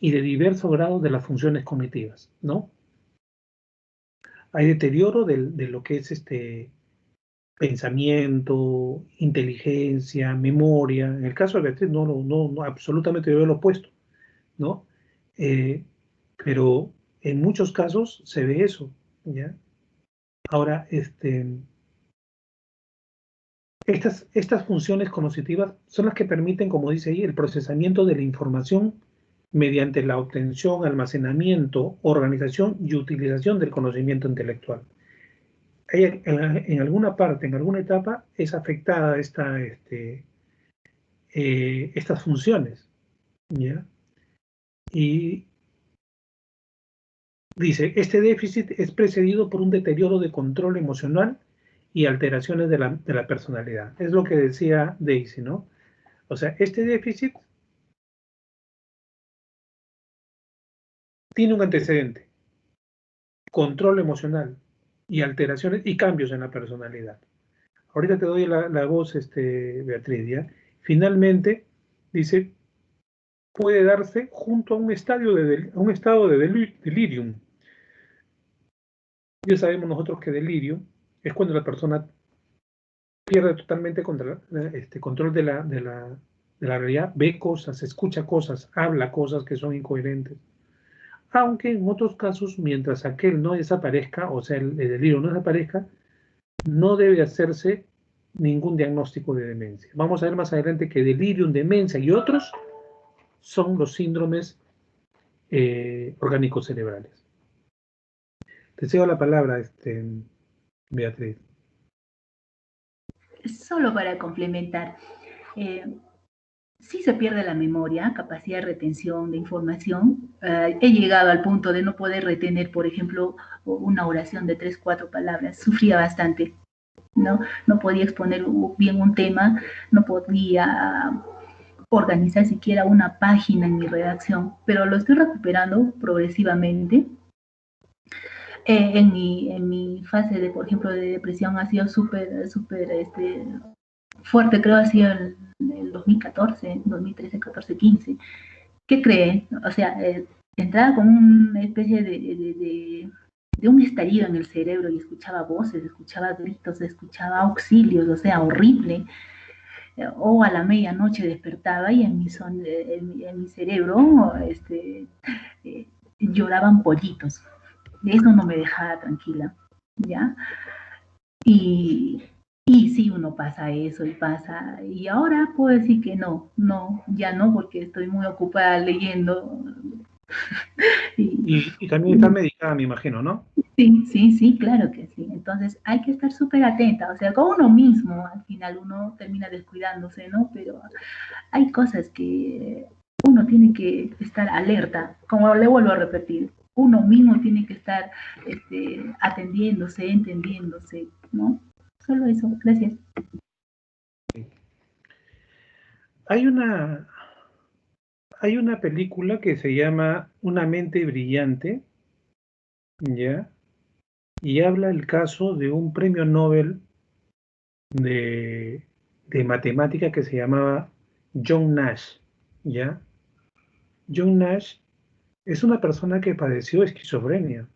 y de diversos grados de las funciones cognitivas, ¿no? Hay deterioro de lo que es pensamiento, inteligencia, memoria. En el caso de Beatriz, no, absolutamente yo veo lo opuesto, ¿no? Pero en muchos casos se ve eso, ¿ya? Ahora, estas funciones cognitivas son las que permiten, como dice ahí, el procesamiento de la información mediante la obtención, almacenamiento, organización y utilización del conocimiento intelectual. En alguna parte, en alguna etapa, es afectada estas funciones, ¿ya? Y dice, este déficit es precedido por un deterioro de control emocional y alteraciones de la personalidad. Es lo que decía Daisy, ¿no? O sea, este déficit tiene un antecedente, control emocional y alteraciones y cambios en la personalidad. Ahorita te doy la voz, Beatriz, ¿ya? Finalmente, dice, puede darse junto a un estado de delirium. Ya sabemos nosotros que delirio es cuando la persona pierde totalmente control de la realidad, ve cosas, escucha cosas, habla cosas que son incoherentes. Aunque en otros casos, mientras aquel no desaparezca, o sea, el delirio no desaparezca, no debe hacerse ningún diagnóstico de demencia. Vamos a ver más adelante que delirium, demencia y otros son los síndromes orgánicos cerebrales. Te cedo la palabra, Beatriz. Solo para complementar, sí se pierde la memoria, capacidad de retención de información. He llegado al punto de no poder retener, por ejemplo, una oración de 3, 4 palabras. Sufría bastante. ¿no? No podía exponer bien un tema, no podía organizar siquiera una página en mi redacción, pero lo estoy recuperando progresivamente. En mi fase de, por ejemplo, de depresión ha sido súper fuerte, creo, ha sido el 2014, 2013, 14, 15. ¿Qué cree? O sea, entraba con una especie de un estallido en el cerebro y escuchaba voces, escuchaba gritos, escuchaba auxilios, o sea, horrible. O a la medianoche despertaba y en mi cerebro lloraban pollitos. Eso no me dejaba tranquila, ¿ya? Y, y sí, uno pasa eso y pasa. Y ahora puedo decir que ya no, porque estoy muy ocupada leyendo. Y también está medicada, me imagino, ¿no? Sí, claro que sí. Entonces hay que estar súper atenta, o sea, con uno mismo, al final uno termina descuidándose, ¿no? Pero hay cosas que uno tiene que estar alerta, como le vuelvo a repetir, uno mismo tiene que estar atendiéndose, entendiéndose, ¿no? Solo eso, gracias. Hay una película que se llama Una mente brillante, ¿ya? Y habla el caso de un premio Nobel de, de matemática que se llamaba John Nash, ¿ya? John Nash es una persona que padeció esquizofrenia,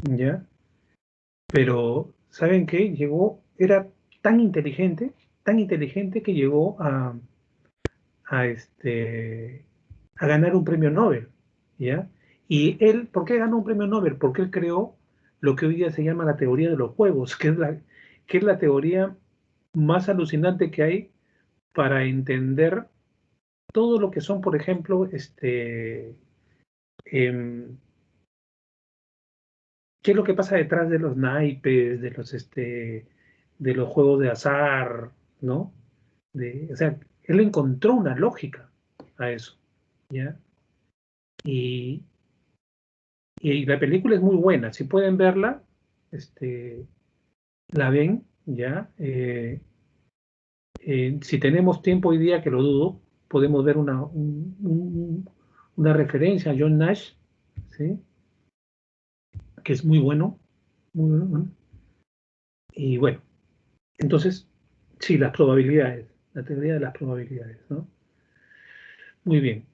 ¿ya? Pero, ¿saben qué? Era tan inteligente que llegó a, este, a ganar un premio Nobel, ¿ya? Y él, ¿por qué ganó un premio Nobel? Porque él creó lo que hoy día se llama la teoría de los juegos, que es la teoría más alucinante que hay para entender todo lo que son, por ejemplo, em, qué es lo que pasa detrás de los naipes, de los juegos de azar, ¿no? O sea, él encontró una lógica a eso, ¿ya? Y, y la película es muy buena, si pueden verla, este, la ven, ¿ya? Si tenemos tiempo hoy día, que lo dudo, podemos ver una referencia a John Nash, ¿sí? Que es muy bueno, muy bueno, ¿no? Y bueno, entonces, sí, las probabilidades, la teoría de las probabilidades, ¿no? Muy bien.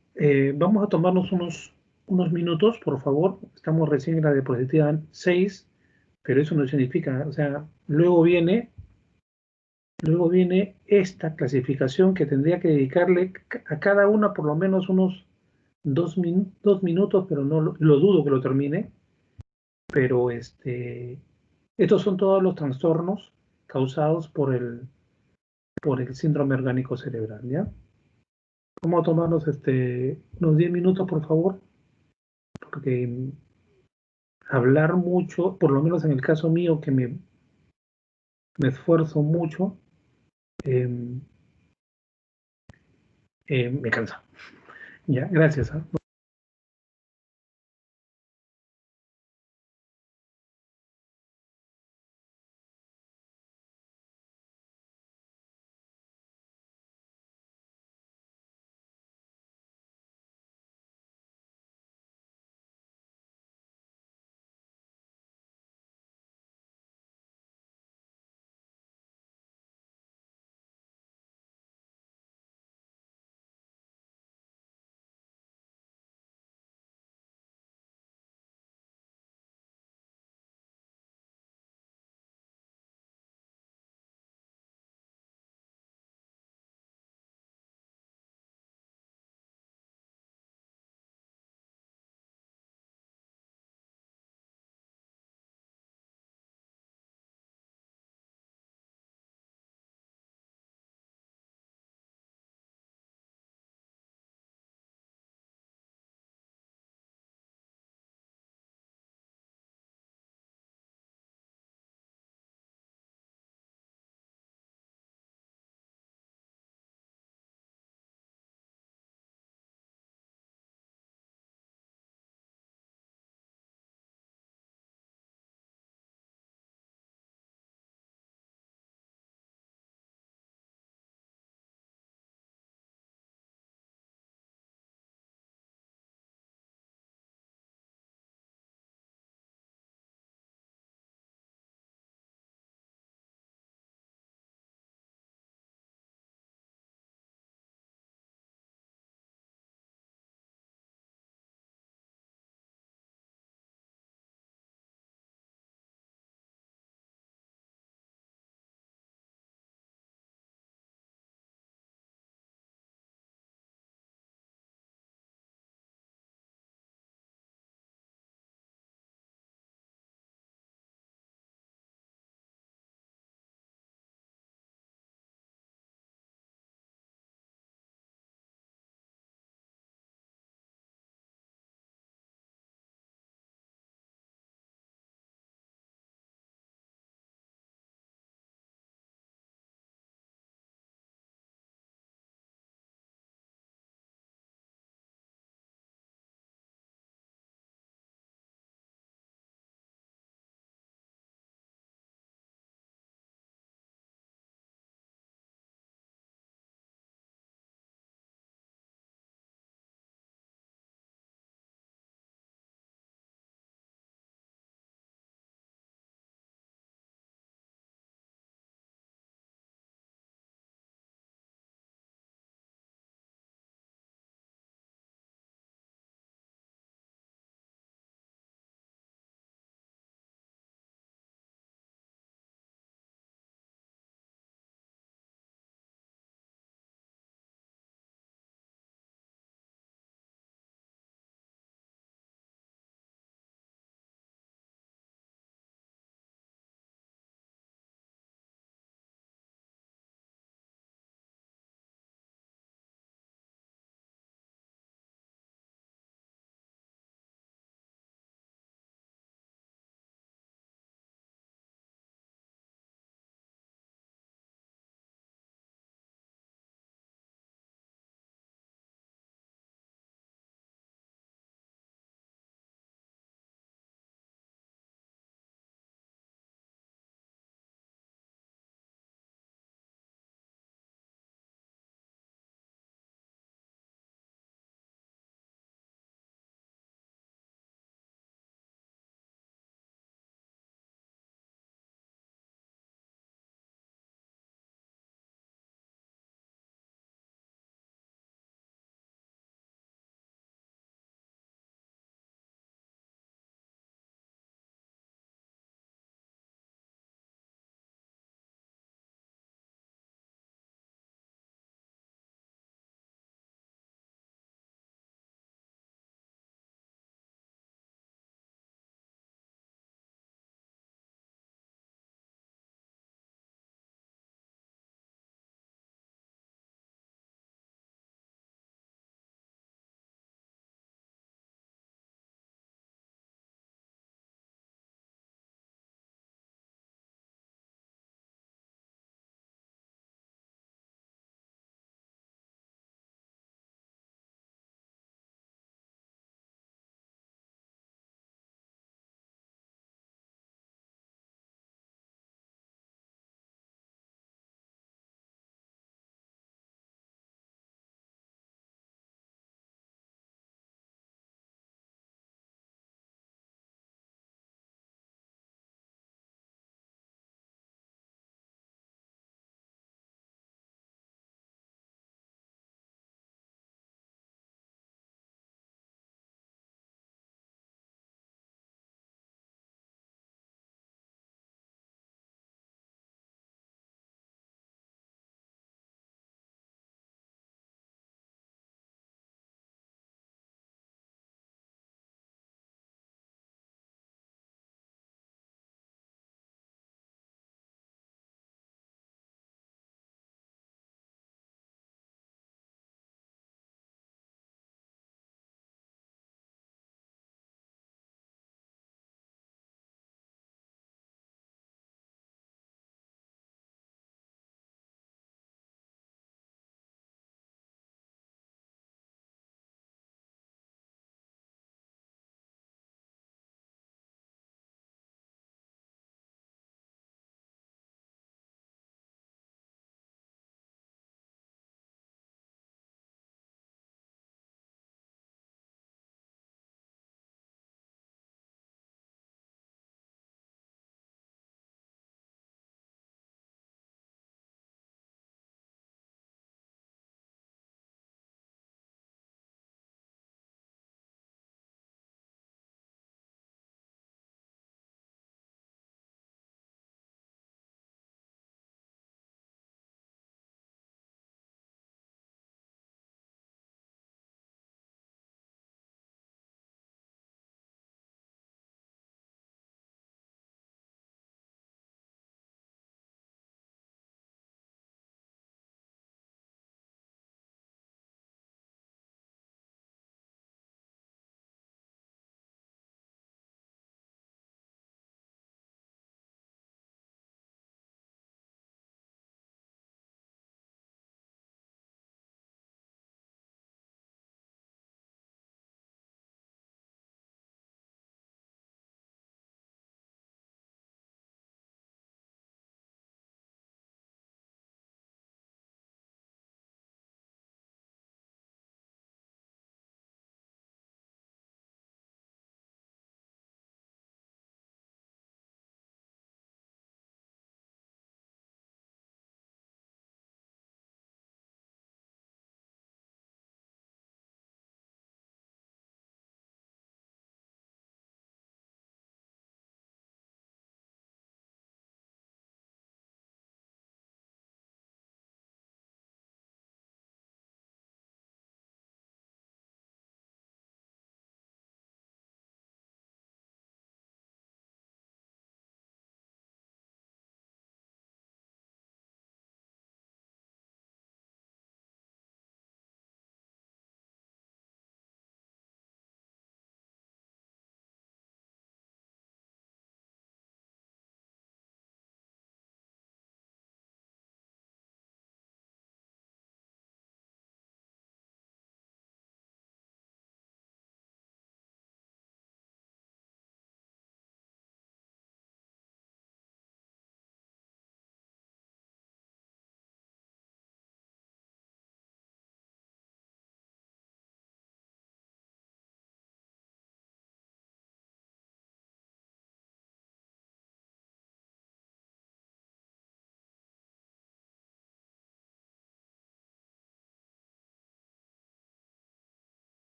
Vamos a tomarnos unos minutos, por favor. Estamos recién en la diapositiva 6, pero eso no significa, o sea, luego viene esta clasificación que tendría que dedicarle a cada una por lo menos unos 2 minutos, pero no lo dudo que lo termine. Pero estos son todos los trastornos causados por el síndrome orgánico cerebral, ¿ya? Vamos a tomarnos unos 10 minutos, por favor, porque hablar mucho, por lo menos en el caso mío, que me esfuerzo mucho, eh, me cansa. Ya, gracias. ¿Ah?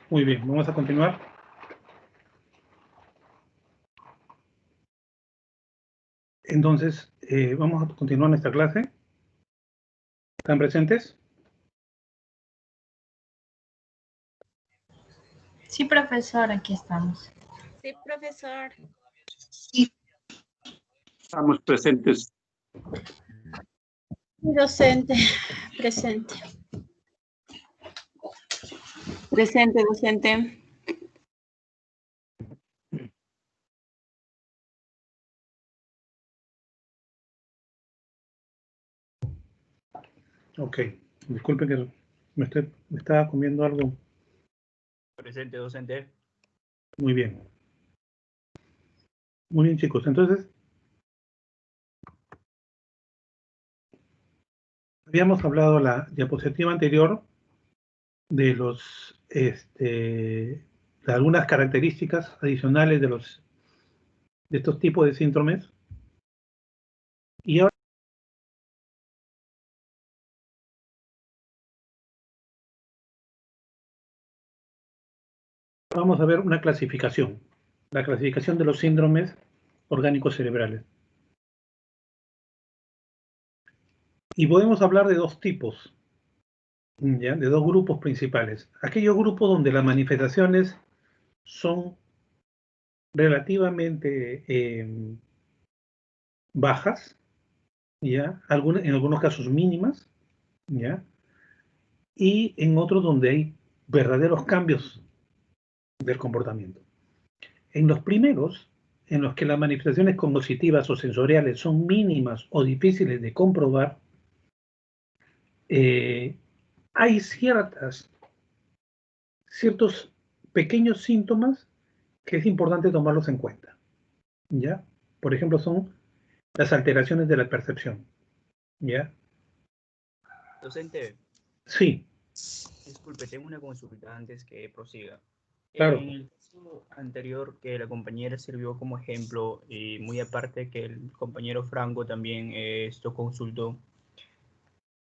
Muy bien, vamos a continuar. Entonces, vamos a continuar nuestra clase. ¿Están presentes? Sí, profesor, aquí estamos. Sí, profesor. Estamos presentes. Docente, presente. Presente, docente. Ok, disculpe que me estaba comiendo algo. Presente, docente. Muy bien. Muy bien, chicos. Entonces, habíamos hablado la diapositiva anterior de los, de algunas características adicionales de estos tipos de síndromes. Y ahora vamos a ver una clasificación. La clasificación de los síndromes orgánicos cerebrales. Y podemos hablar de dos tipos, ¿ya? De dos grupos principales. Aquellos grupos donde las manifestaciones son relativamente bajas, ¿ya? En algunos casos mínimas, ¿ya? Y en otros donde hay verdaderos cambios del comportamiento. En los primeros, en los que las manifestaciones cognitivas o sensoriales son mínimas o difíciles de comprobar, hay ciertos pequeños síntomas que es importante tomarlos en cuenta, ¿ya? Por ejemplo, son las alteraciones de la percepción, ¿ya? Docente, Sí, disculpe, tengo una consulta antes que prosiga. claro. En el caso anterior que la compañera sirvió como ejemplo, y muy aparte que el compañero Franco también esto consultó,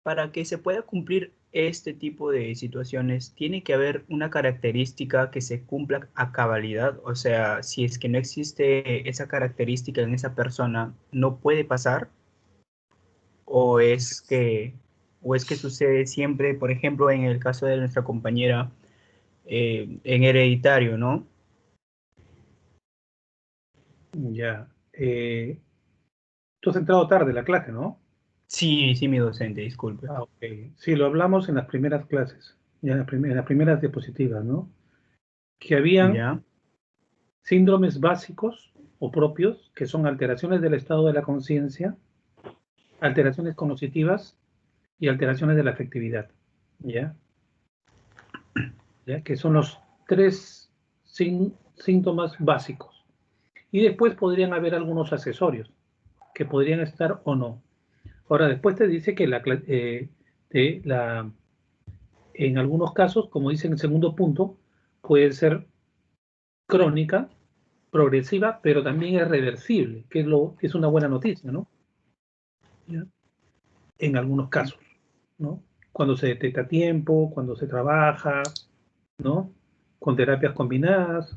para que se pueda cumplir este tipo de situaciones, tiene que haber una característica que se cumpla a cabalidad. O sea, si es que no existe esa característica en esa persona, ¿no puede pasar? ¿O es que, o es que sucede siempre, por ejemplo, en el caso de nuestra compañera, en hereditario, ¿no? Ya. Tú has entrado tarde a la clase, ¿no? Sí, sí, mi docente, disculpe. Ah, ok. Sí, lo hablamos en las primeras clases, ya en las primeras diapositivas, ¿no? Que habían ¿Ya? síndromes básicos o propios, que son alteraciones del estado de la conciencia, alteraciones cognitivas y alteraciones de la afectividad, ¿ya? ¿Ya? Que son los tres síntomas básicos. Y después podrían haber algunos accesorios, que podrían estar o no. Ahora, después te dice que en algunos casos, como dice en el segundo punto, puede ser crónica, progresiva, pero también es reversible, que es una buena noticia, ¿no? ¿Ya? En algunos casos, ¿no? Cuando se detecta a tiempo, cuando se trabaja, ¿no? Con terapias combinadas.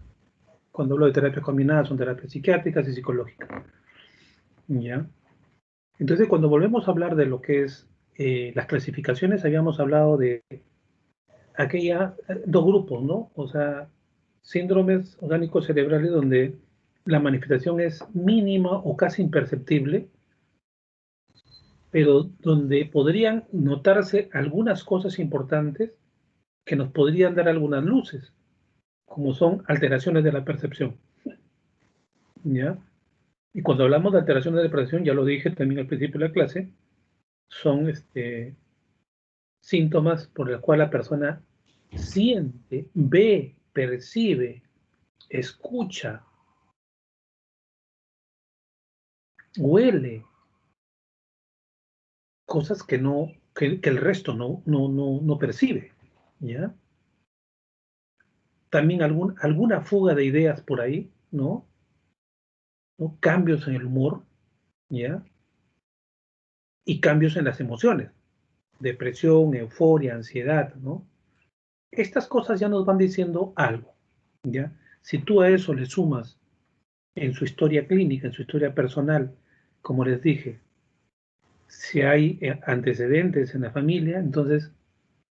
Cuando hablo de terapias combinadas, son terapias psiquiátricas y psicológicas, ¿ya? Entonces, cuando volvemos a hablar de lo que es las clasificaciones, habíamos hablado de dos grupos, ¿no? O sea, síndromes orgánicos cerebrales donde la manifestación es mínima o casi imperceptible, pero donde podrían notarse algunas cosas importantes que nos podrían dar algunas luces, como son alteraciones de la percepción, ¿ya? Y cuando hablamos de alteraciones de la percepción, ya lo dije también al principio de la clase, son síntomas por los cuales la persona siente, ve, percibe, escucha, huele, cosas que el resto no percibe, ¿ya? También alguna fuga de ideas por ahí, ¿no? Cambios en el humor, ¿ya? Y cambios en las emociones, depresión, euforia, ansiedad, ¿no? estas cosas ya nos van diciendo algo, ¿ya? Si tú a eso le sumas en su historia clínica, en su historia personal, como les dije, si hay antecedentes en la familia, entonces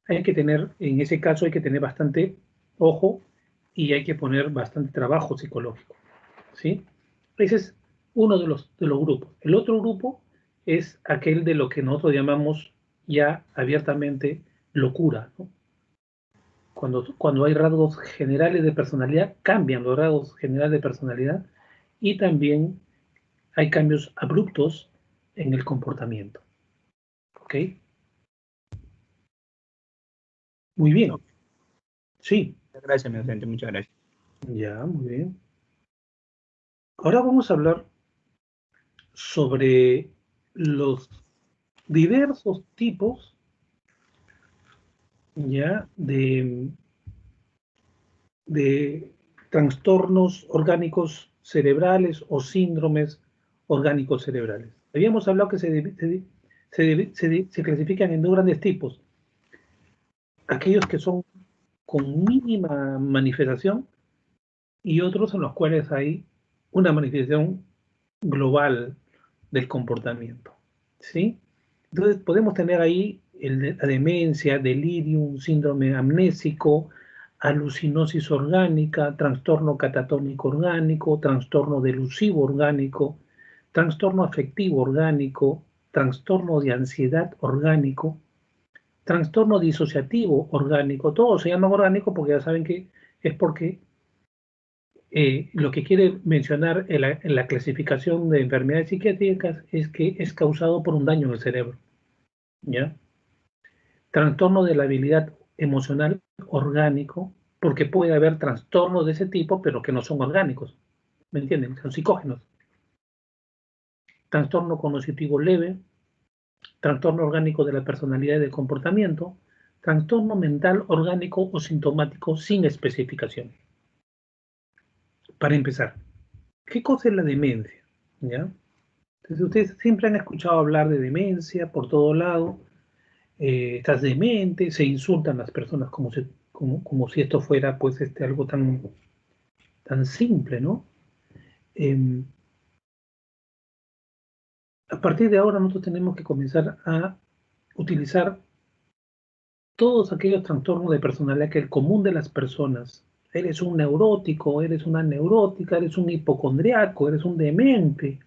hay que tener, en ese caso hay que tener bastante ojo y hay que poner bastante trabajo psicológico, ¿sí? Ese es uno de los grupos. El otro grupo es aquel de lo que nosotros llamamos ya abiertamente locura, ¿no? Cuando hay rasgos generales de personalidad, cambian los rasgos generales de personalidad y también hay cambios abruptos en el comportamiento. ¿Ok? Muy bien. Sí. Gracias, mi docente, muchas gracias. Ya, muy bien. Ahora vamos a hablar sobre los diversos tipos ya de trastornos orgánicos cerebrales o síndromes orgánicos cerebrales. Habíamos hablado que se clasifican en dos grandes tipos. Aquellos que son con mínima manifestación y otros en los cuales hay una manifestación global del comportamiento, ¿sí? Entonces podemos tener ahí la demencia, delirium, síndrome amnésico, alucinosis orgánica, trastorno catatónico orgánico, trastorno delusivo orgánico, trastorno afectivo orgánico, trastorno de ansiedad orgánico, trastorno disociativo orgánico. Todos se llaman orgánico porque ya saben que es porque lo que quiere mencionar en la clasificación de enfermedades psiquiátricas es que es causado por un daño en el cerebro, ¿ya? Trastorno de la habilidad emocional orgánico, porque puede haber trastornos de ese tipo, pero que no son orgánicos, ¿me entienden? Son psicógenos. Trastorno cognitivo leve, trastorno orgánico de la personalidad y del comportamiento, trastorno mental orgánico o sintomático sin especificación. Para empezar, ¿qué cosa es la demencia? ¿Ya? Entonces, ustedes siempre han escuchado hablar de demencia por todo lado, estás demente, se insultan las personas como si esto fuera pues algo tan simple, ¿no? A partir de ahora nosotros tenemos que comenzar a utilizar todos aquellos trastornos de personalidad que el común de las personas, eres un neurótico, eres una neurótica, eres un hipocondriaco, eres un demente,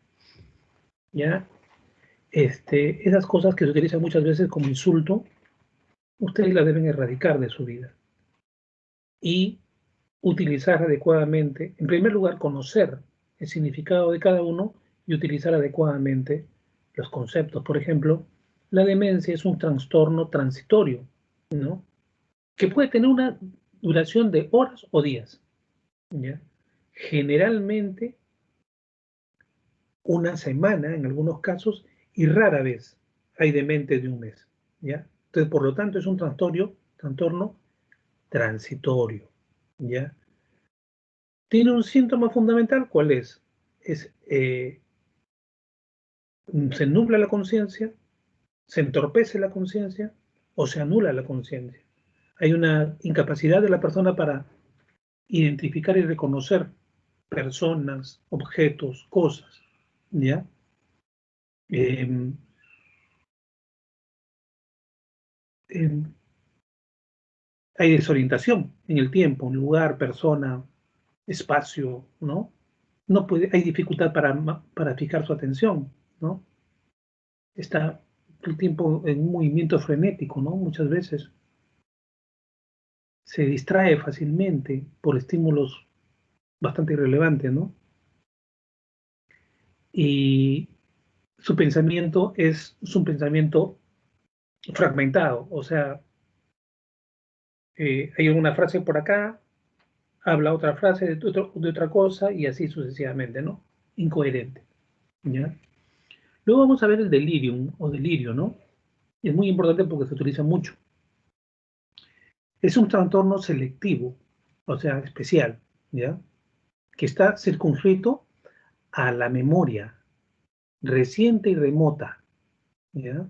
¿ya? Esas cosas que se utilizan muchas veces como insulto, ustedes las deben erradicar de su vida y utilizar adecuadamente, en primer lugar, conocer el significado de cada uno y utilizar adecuadamente los conceptos. Por ejemplo, la demencia es un trastorno transitorio, ¿no? Que puede tener una duración de horas o días, ¿ya? Generalmente una semana en algunos casos y rara vez hay demente de un mes, ¿ya? Entonces, por lo tanto, es un trastorno transitorio, ¿ya? Tiene un síntoma fundamental, ¿cuál es? Se nubla la conciencia, se entorpece la conciencia o se anula la conciencia. Hay una incapacidad de la persona para identificar y reconocer personas, objetos, cosas, ¿ya? Hay desorientación en el tiempo, en lugar, persona, espacio, ¿no? Hay dificultad para fijar su atención, ¿no? Está el tiempo en un movimiento frenético, ¿no? Muchas veces se distrae fácilmente por estímulos bastante irrelevantes, ¿no? Y su pensamiento es un pensamiento fragmentado, o sea, hay una frase por acá, habla otra frase de otra cosa y así sucesivamente, ¿no? Incoherente, ¿ya? Luego vamos a ver el delirium o delirio, ¿no? Es muy importante porque se utiliza mucho. Es un trastorno selectivo, o sea, especial, ¿ya? Que está circunscrito a la memoria reciente y remota, ¿ya?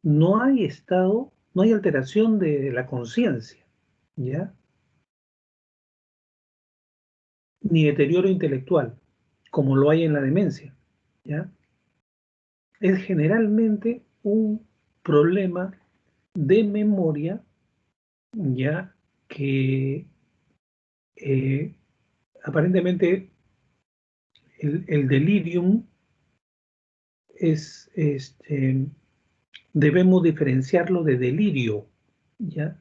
No hay estado no hay alteración de la conciencia, ¿ya? Ni deterioro intelectual, como lo hay en la demencia, ¿ya? Es generalmente un problema de memoria, ya que aparentemente el delirium es, debemos diferenciarlo de delirio, ¿ya?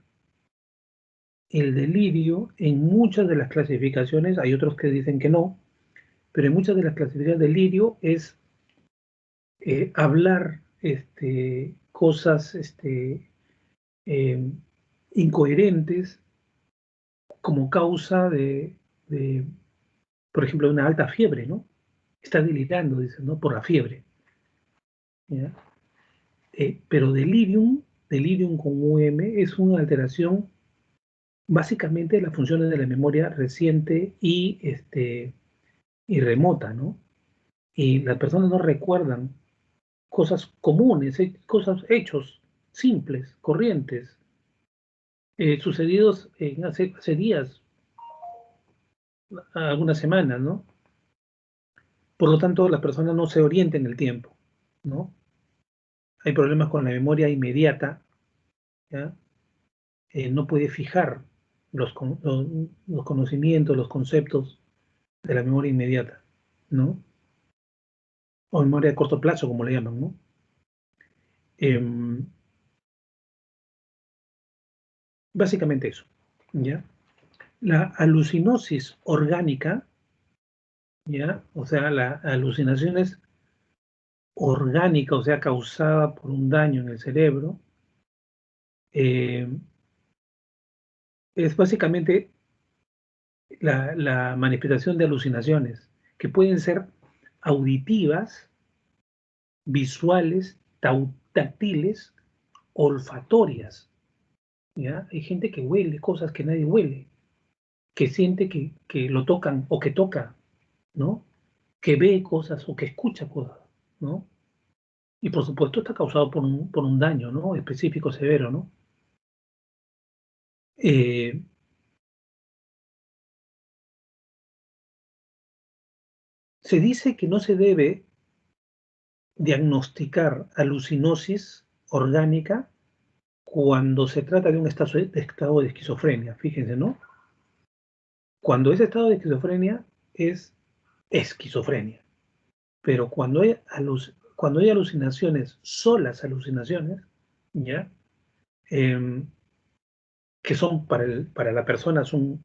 El delirio, en muchas de las clasificaciones, hay otros que dicen que no, pero en muchas de las clasificaciones delirio es hablar cosas incoherentes como causa de, por ejemplo, una alta fiebre, ¿no? Está delirando, dicen, ¿no? Por la fiebre, ¿ya? Pero delirium con es una alteración básicamente de las funciones de la memoria reciente y remota, ¿no? Y las personas no recuerdan cosas comunes, hechos simples, corrientes, sucedidos hace días, algunas semanas, ¿no? Por lo tanto, la persona no se orienta en el tiempo, ¿no? Hay problemas con la memoria inmediata, ¿ya? No puede fijar los conocimientos, los conceptos de la memoria inmediata, ¿no? O memoria a corto plazo, como le llaman, ¿no? Básicamente eso, ¿ya? La alucinosis orgánica, ¿ya? O sea, la alucinación es orgánica, o sea, causada por un daño en el cerebro, es básicamente la manifestación de alucinaciones, que pueden ser auditivas, visuales, táctiles, olfatorias, ¿ya? Hay gente que huele cosas que nadie huele, que siente que lo tocan o que toca, ¿no? Que ve cosas o que escucha cosas, ¿no? Y por supuesto está causado por un daño, ¿no? Específico, severo, ¿no? Se dice que no se debe diagnosticar alucinosis orgánica cuando se trata de un estado de esquizofrenia, fíjense, ¿no? Cuando ese estado de esquizofrenia es esquizofrenia, pero cuando hay alucinaciones, solas alucinaciones, ¿ya? Que son para la persona son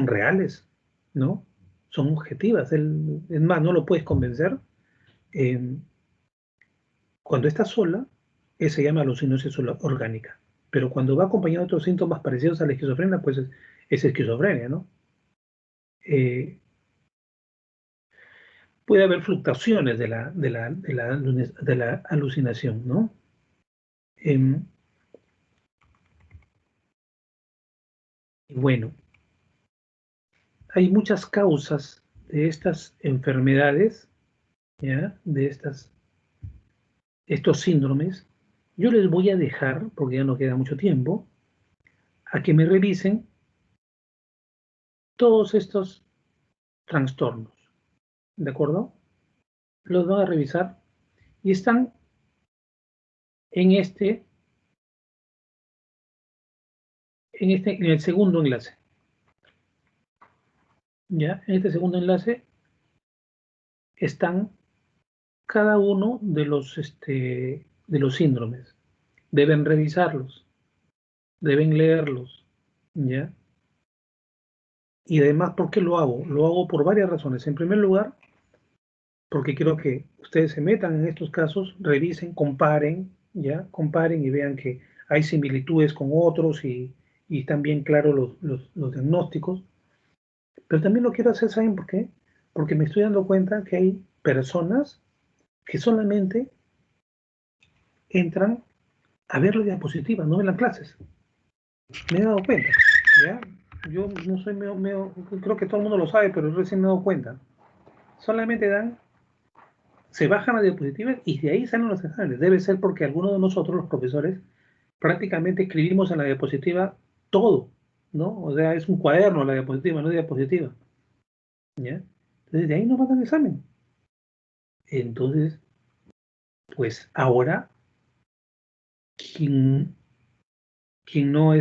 reales, ¿no? Son objetivas, es más, no lo puedes convencer. Cuando está sola, se llama alucinosis orgánica. Pero cuando va acompañado de otros síntomas parecidos a la esquizofrenia, pues es esquizofrenia, ¿no? Puede haber fluctuaciones de la alucinación, ¿no? Bueno, hay muchas causas de estas enfermedades, ¿ya? De estos síndromes. Yo les voy a dejar, porque ya no queda mucho tiempo, a que me revisen todos estos trastornos, ¿de acuerdo? Los van a revisar y están en en el segundo enlace. ¿Ya? En este segundo enlace están cada uno de los síndromes. Deben revisarlos, deben leerlos, ¿ya? Y además, ¿por qué lo hago? Lo hago por varias razones. En primer lugar, porque quiero que ustedes se metan en estos casos, revisen, comparen, ¿ya? Comparen y vean que hay similitudes con otros y están bien claros los diagnósticos. Pero también lo quiero hacer, ¿saben por qué? Porque me estoy dando cuenta que hay personas que solamente entran a ver las diapositivas, no ven las clases. Me he dado cuenta, ¿ya? Yo no soy creo que todo el mundo lo sabe, pero recién me he dado cuenta. Solamente se bajan las diapositivas y de ahí salen los exámenes. Debe ser porque algunos de nosotros, los profesores, prácticamente escribimos en la diapositiva todo, ¿no? O sea, es un cuaderno la diapositiva, no diapositiva. ¿Ya? Entonces, de ahí nos mandan el examen. Entonces, pues ahora, quien no,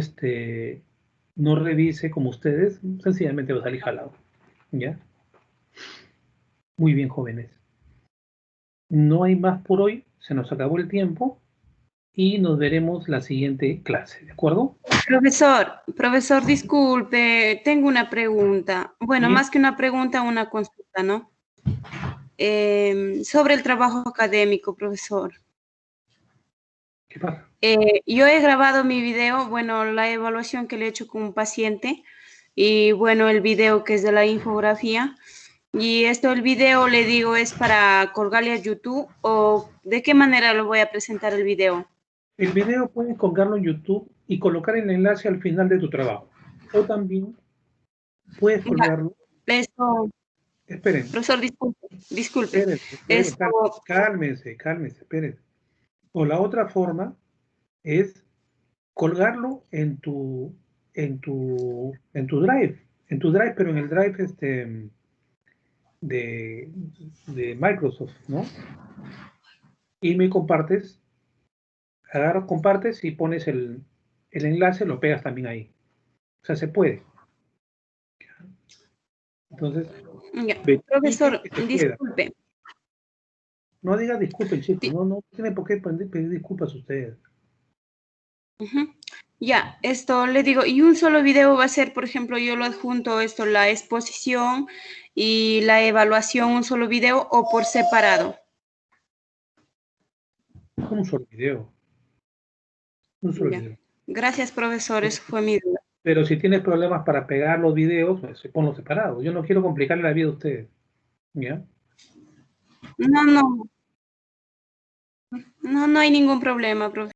no revise como ustedes, sencillamente va a salir jalado. ¿Ya? Muy bien, jóvenes. No hay más por hoy, se nos acabó el tiempo y nos veremos la siguiente clase, ¿de acuerdo? Profesor, disculpe, tengo una pregunta. Bueno, Bien. más que una pregunta, una consulta, ¿no? Sobre el trabajo académico, profesor. ¿Qué pasa? Yo he grabado mi video, bueno, la evaluación que le he hecho con un paciente y bueno, el video que es de la infografía. Y el video le digo es para colgarle a YouTube o ¿de qué manera lo voy a presentar el video? El video puedes colgarlo en YouTube y colocar el enlace al final de tu trabajo. O también puedes colgarlo. Esperen. Profesor, disculpe. Esperen, cálmense, esperen. O la otra forma es colgarlo en tu Drive, pero en el Drive de Microsoft, ¿no? Y me compartes, compartes y pones el enlace, lo pegas también ahí. O sea, se puede. Entonces, profesor, disculpe. No diga disculpen, chicos, no tiene por qué pedir disculpas a ustedes. Ya, le digo, y un solo video va a ser, por ejemplo, yo lo adjunto la exposición y la evaluación, un solo video o por separado. Un solo video. Un solo video. Gracias, profesor, eso fue mi duda. Pero si tienes problemas para pegar los videos, pues ponlos separados. Yo no quiero complicarle la vida a ustedes. ¿Ya? No hay ningún problema, profesor.